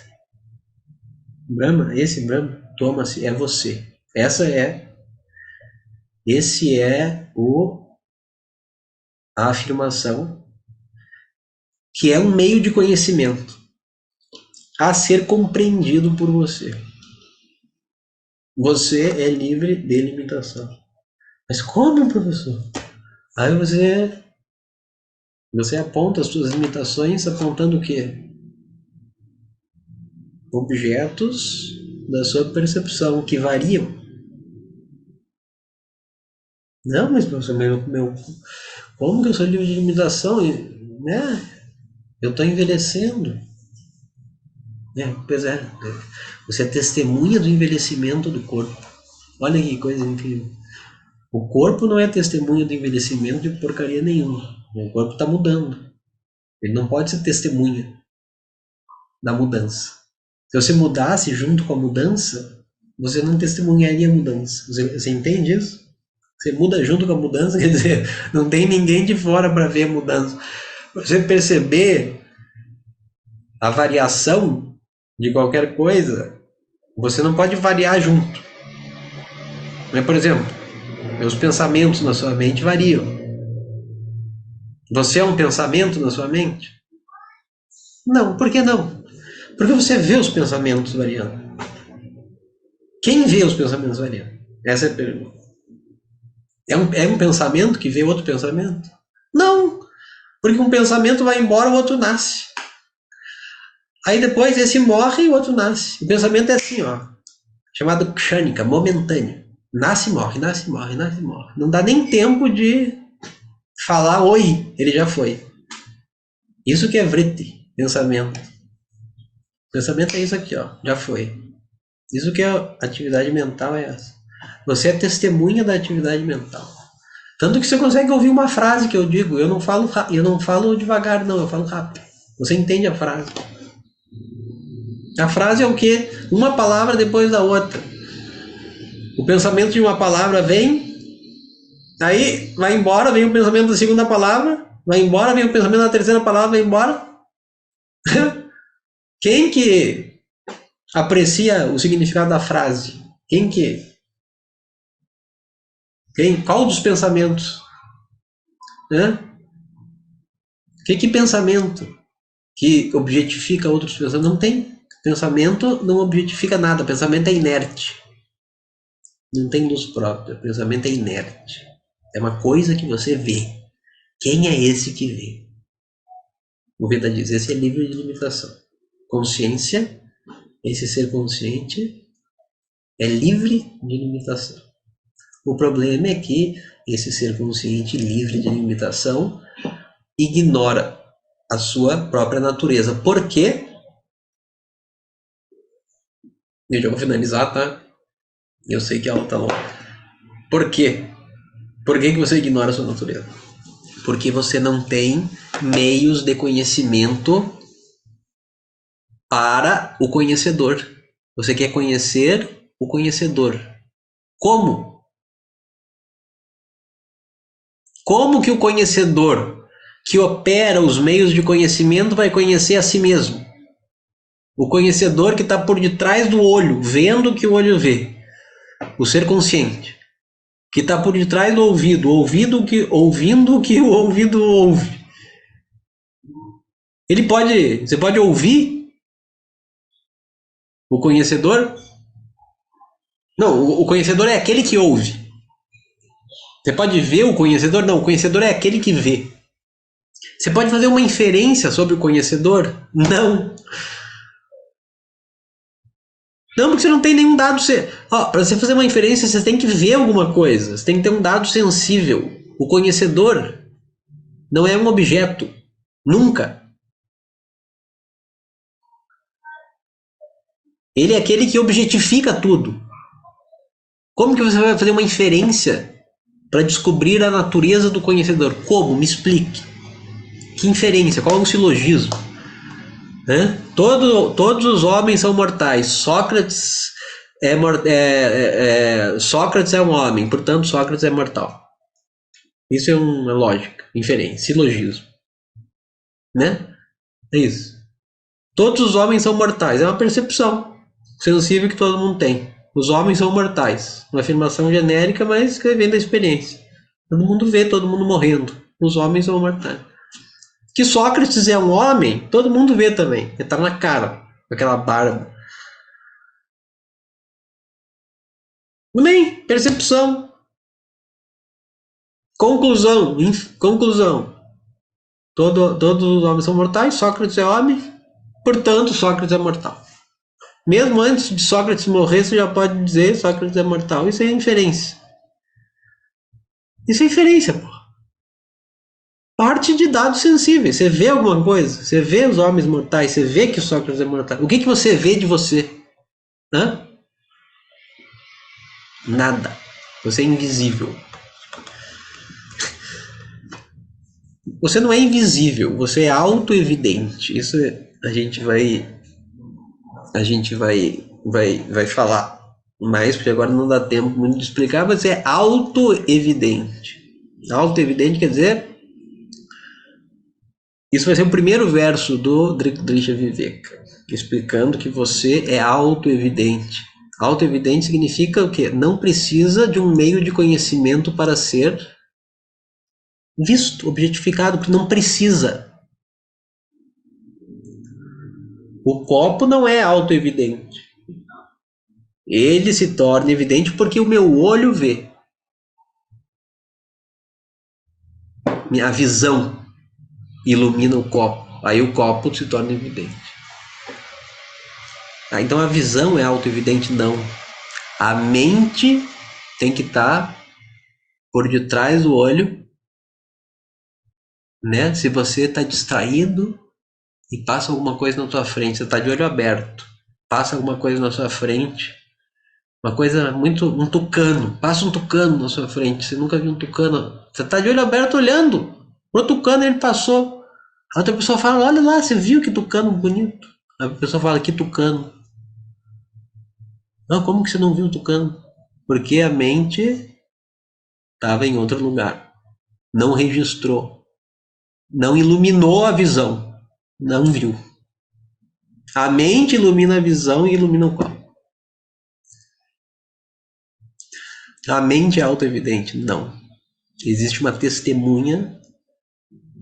Brahma, esse Brahma, toma-se, é você. Esse é a afirmação que é um meio de conhecimento a ser compreendido por você. Você é livre de limitação. Mas como, professor? Aí você aponta as suas limitações apontando o quê? Objetos da sua percepção que variam. Não, mas professor, como que eu sou livre de limitação? Né? Eu estou envelhecendo. Pois é, você é testemunha do envelhecimento do corpo. Olha que coisa incrível. O corpo não é testemunha do envelhecimento de porcaria nenhuma. O corpo está mudando. Ele não pode ser testemunha da mudança. Se você mudasse junto com a mudança, você não testemunharia a mudança. Você entende isso? Você muda junto com a mudança, quer dizer, não tem ninguém de fora para ver a mudança. Você perceber a variação de qualquer coisa, você não pode variar junto. Por exemplo, os pensamentos na sua mente variam. Você é um pensamento na sua mente? Não, por que não? Porque você vê os pensamentos variando. Quem vê os pensamentos variando? Essa é a pergunta. É um pensamento que vê outro pensamento? Não, porque um pensamento vai embora, o outro nasce. Aí depois esse morre e o outro nasce. O pensamento é assim, ó, chamado kshanika, momentâneo. Nasce e morre, nasce e morre, nasce e morre. Não dá nem tempo de falar oi, ele já foi. Isso que é vritti, pensamento. Pensamento é isso aqui, ó, já foi. Isso que é atividade mental, é essa. Você é testemunha da atividade mental. Tanto que você consegue ouvir uma frase que eu digo, eu não falo devagar, não, eu falo rápido. Você entende a frase. A frase é o quê? Uma palavra depois da outra. O pensamento de uma palavra vem, aí vai embora, vem o pensamento da segunda palavra, vai embora, vem o pensamento da terceira palavra, vai embora. Quem que aprecia o significado da frase? Qual dos pensamentos? Que pensamento que objetifica outros pensamentos? Não tem. Pensamento não objetifica nada. Pensamento é inerte. Não tem luz própria. Pensamento é inerte. É uma coisa que você vê. Quem é esse que vê? O Veda diz, esse é livre de limitação. Consciência, esse ser consciente, é livre de limitação. O problema é que esse ser consciente livre de limitação ignora a sua própria natureza. Por quê? Eu já vou finalizar, tá? Eu sei que a aula tá longa. Por quê? Por que você ignora a sua natureza? Porque você não tem meios de conhecimento para o conhecedor. Você quer conhecer o conhecedor. Como? Como que o conhecedor que opera os meios de conhecimento vai conhecer a si mesmo? O conhecedor que está por detrás do olho, vendo o que o olho vê. O ser consciente. Que está por detrás do ouvido, ouvindo o que o ouvido ouve. Você pode ouvir o conhecedor? Não, o conhecedor é aquele que ouve. Você pode ver o conhecedor? Não, o conhecedor é aquele que vê. Você pode fazer uma inferência sobre o conhecedor? Não. Não, porque você não tem nenhum dado. Para você fazer uma inferência, você tem que ver alguma coisa. Você tem que ter um dado sensível. O conhecedor não é um objeto. Nunca. Ele é aquele que objetifica tudo. Como que você vai fazer uma inferência para descobrir a natureza do conhecedor. Como? Me explique. Que inferência? Qual é o silogismo? Todos os homens são mortais. Sócrates Sócrates é um homem, portanto Sócrates é mortal. Isso é uma lógica, inferência, silogismo, né? É isso. Todos os homens são mortais. É uma percepção sensível que todo mundo tem. Os homens são mortais. Uma afirmação genérica, mas que vem da experiência. Todo mundo vê todo mundo morrendo. Os homens são mortais. Que Sócrates é um homem, todo mundo vê também. Ele tá na cara, com aquela barba. Bem, percepção. Conclusão. Todos os homens são mortais, Sócrates é homem, portanto Sócrates é mortal. Mesmo antes de Sócrates morrer, você já pode dizer Sócrates é mortal. Isso é inferência. Isso é inferência, pô. Parte de dados sensíveis. Você vê alguma coisa? Você vê os homens mortais? Você vê que Sócrates é mortal? O que você vê de você? Nada. Você é invisível. Você não é invisível. Você é auto-evidente. Isso a gente vai falar mais, porque agora não dá tempo muito de explicar, mas é auto-evidente. Auto-evidente quer dizer... Isso vai ser o primeiro verso do Drisha Viveka, explicando que você é auto-evidente. Auto-evidente significa o quê? Não precisa de um meio de conhecimento para ser visto, objetificado, porque não precisa. O copo não é auto-evidente. Ele se torna evidente porque o meu olho vê. Minha visão ilumina o copo. Aí o copo se torna evidente. Então a visão é auto-evidente? Não. A mente tem que estar por detrás do olho, né? Se você está distraído e passa alguma coisa na tua frente, você está de olho aberto, passa alguma coisa na sua frente, uma coisa muito... um tucano, passa um tucano na sua frente, você nunca viu um tucano, você está de olho aberto olhando, o tucano ele passou, a outra pessoa fala, olha lá, você viu que tucano bonito? A pessoa fala, que tucano? Não, como que você não viu o tucano? Porque a mente estava em outro lugar, não registrou, não iluminou a visão, não viu. A mente ilumina a visão e ilumina o corpo. A mente é auto-evidente? Não. Existe uma testemunha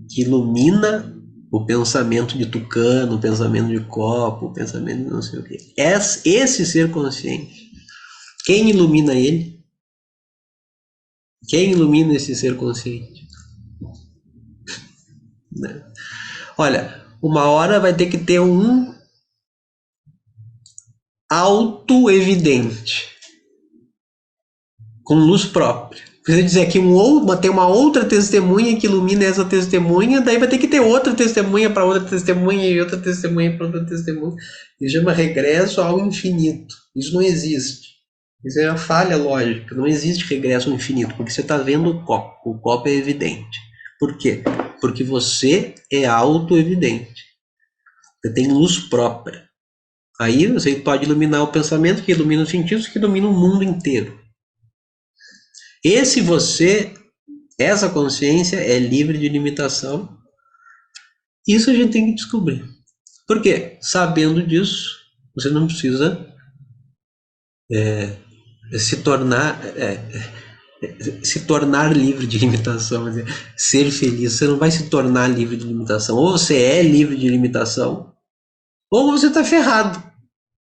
que ilumina o pensamento de tucano, o pensamento de copo, o pensamento de não sei o quê. Esse ser consciente. Quem ilumina ele? Quem ilumina esse ser consciente? Olha, uma hora vai ter que ter um auto-evidente, com luz própria. Precisa dizer que tem uma outra testemunha que ilumina essa testemunha, daí vai ter que ter outra testemunha para outra testemunha e outra testemunha para outra testemunha. Isso chama regresso ao infinito. Isso não existe. Isso é uma falha lógica. Não existe regresso ao infinito, porque você está vendo o copo. O copo é evidente. Por quê? Porque você é auto-evidente. Você tem luz própria. Aí você pode iluminar o pensamento, que ilumina os sentidos, que ilumina o mundo inteiro. Esse você, essa consciência é livre de limitação. Isso a gente tem que descobrir. Por quê? Sabendo disso, você não precisa se tornar livre de limitação. Ser feliz. Você não vai se tornar livre de limitação. Ou você é livre de limitação, ou você está ferrado.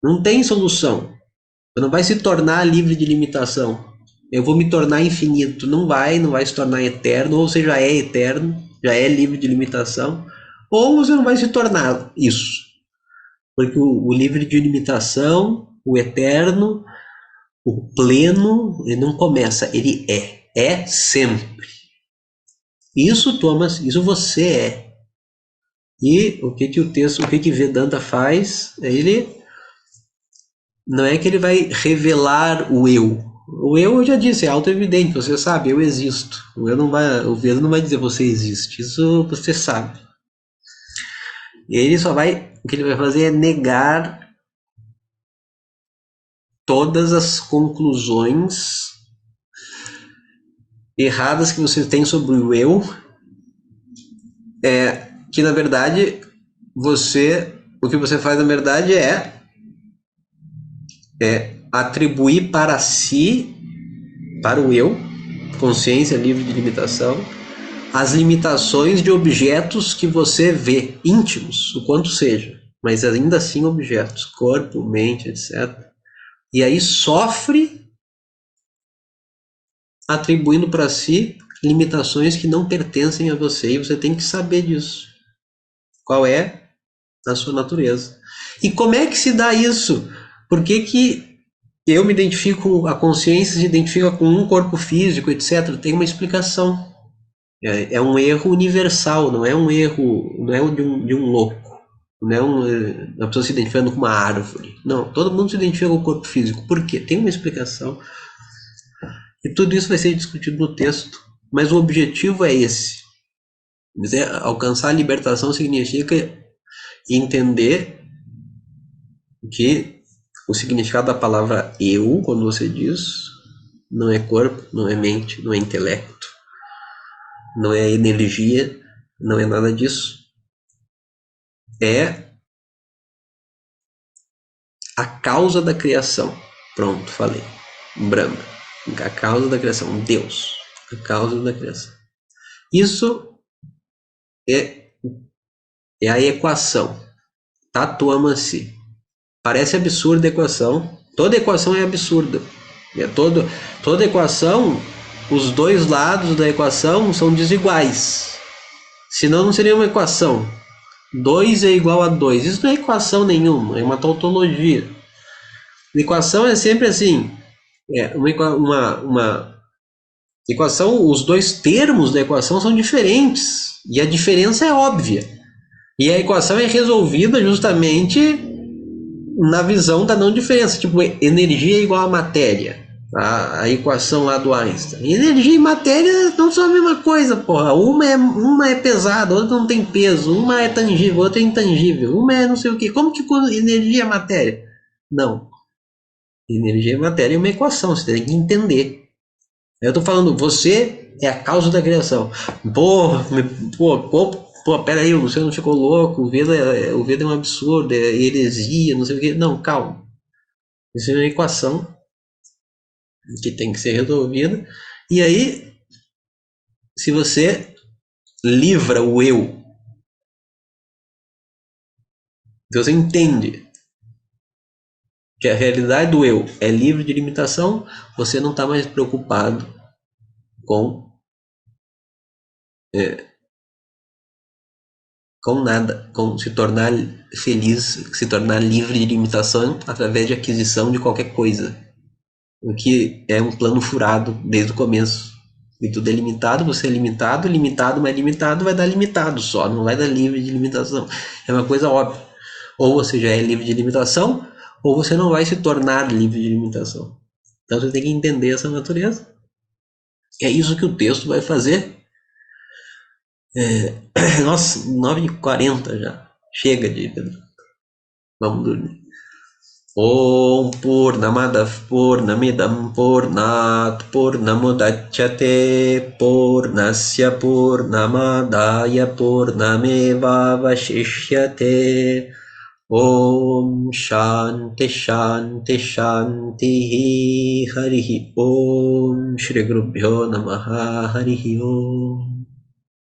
Não tem solução. Você não vai se tornar livre de limitação. Eu vou me tornar infinito. Não vai se tornar eterno. Ou você já é eterno, já é livre de limitação. Ou você não vai se tornar isso. Porque o livre de limitação, o eterno, o pleno, ele não começa, ele é. É sempre. Isso você é. E o que Vedanta faz? Ele não é que ele vai revelar o eu. O eu já disse, é auto-evidente, você sabe, eu existo. O Vedo não vai dizer você existe, isso você sabe. E ele o que ele vai fazer é negar todas as conclusões erradas que você tem sobre o eu, que na verdade o que você faz na verdade é atribuir para si, para o eu, consciência livre de limitação, as limitações de objetos que você vê, íntimos, o quanto seja, mas ainda assim objetos, corpo, mente, etc. E aí sofre atribuindo para si limitações que não pertencem a você, e você tem que saber disso. Qual é a sua natureza? E como é que se dá isso? Por que eu me identifico, a consciência se identifica com um corpo físico, etc. Tem uma explicação. É um erro universal, não é um erro, não é de um louco. Não é uma pessoa se identificando com uma árvore. Não, todo mundo se identifica com o corpo físico. Por quê? Tem uma explicação. E tudo isso vai ser discutido no texto. Mas o objetivo é esse. Alcançar a libertação significa entender que o significado da palavra eu, quando você diz, não é corpo, não é mente, não é intelecto, não é energia, não é nada disso. É a causa da criação. Pronto, falei. Brahma. A causa da criação. Deus. A causa da criação. Isso é a equação. Tatuamasi. Parece absurda a equação. Toda equação é absurda. Toda equação, os dois lados da equação são desiguais. Senão não seria uma equação. 2 é igual a 2. Isso não é equação nenhuma, é uma tautologia. A equação é sempre assim. Uma equação, os dois termos da equação são diferentes. E a diferença é óbvia. E a equação é resolvida justamente na visão da não diferença. Tipo, energia é igual a matéria. A equação lá do Einstein. Energia e matéria não são a mesma coisa, porra. Uma é pesada, outra não tem peso. Uma é tangível, outra é intangível. Uma é não sei o quê. Como que energia é matéria? Não. Energia e matéria é uma equação, você tem que entender. Eu tô falando, você é a causa da criação. Pô, pera aí, o Luciano ficou louco, o Veda é um absurdo, é heresia, não sei o quê. Não, calma. Isso é uma equação que tem que ser resolvida. E aí, se você livra o eu, se você entende que a realidade do eu é livre de limitação, você não está mais preocupado com nada, com se tornar feliz, se tornar livre de limitação através de aquisição de qualquer coisa. O que é um plano furado desde o começo. E tudo é limitado, você é limitado, limitado mais limitado vai dar limitado só, não vai dar livre de limitação. É uma coisa óbvia. Ou você já é livre de limitação, ou você não vai se tornar livre de limitação. Então você tem que entender essa natureza. É isso que o texto vai fazer. Nossa, 9h40 já. Chega de... Vamos dormir. Om Purnamada Purnamidam Purnat Purnamudachyate Purnasya Purnamadaya Purnameva Vashishyate. Om Shanti Shanti Shanti Harihi Om Shri Gurubhyo Namaha Harihi Om.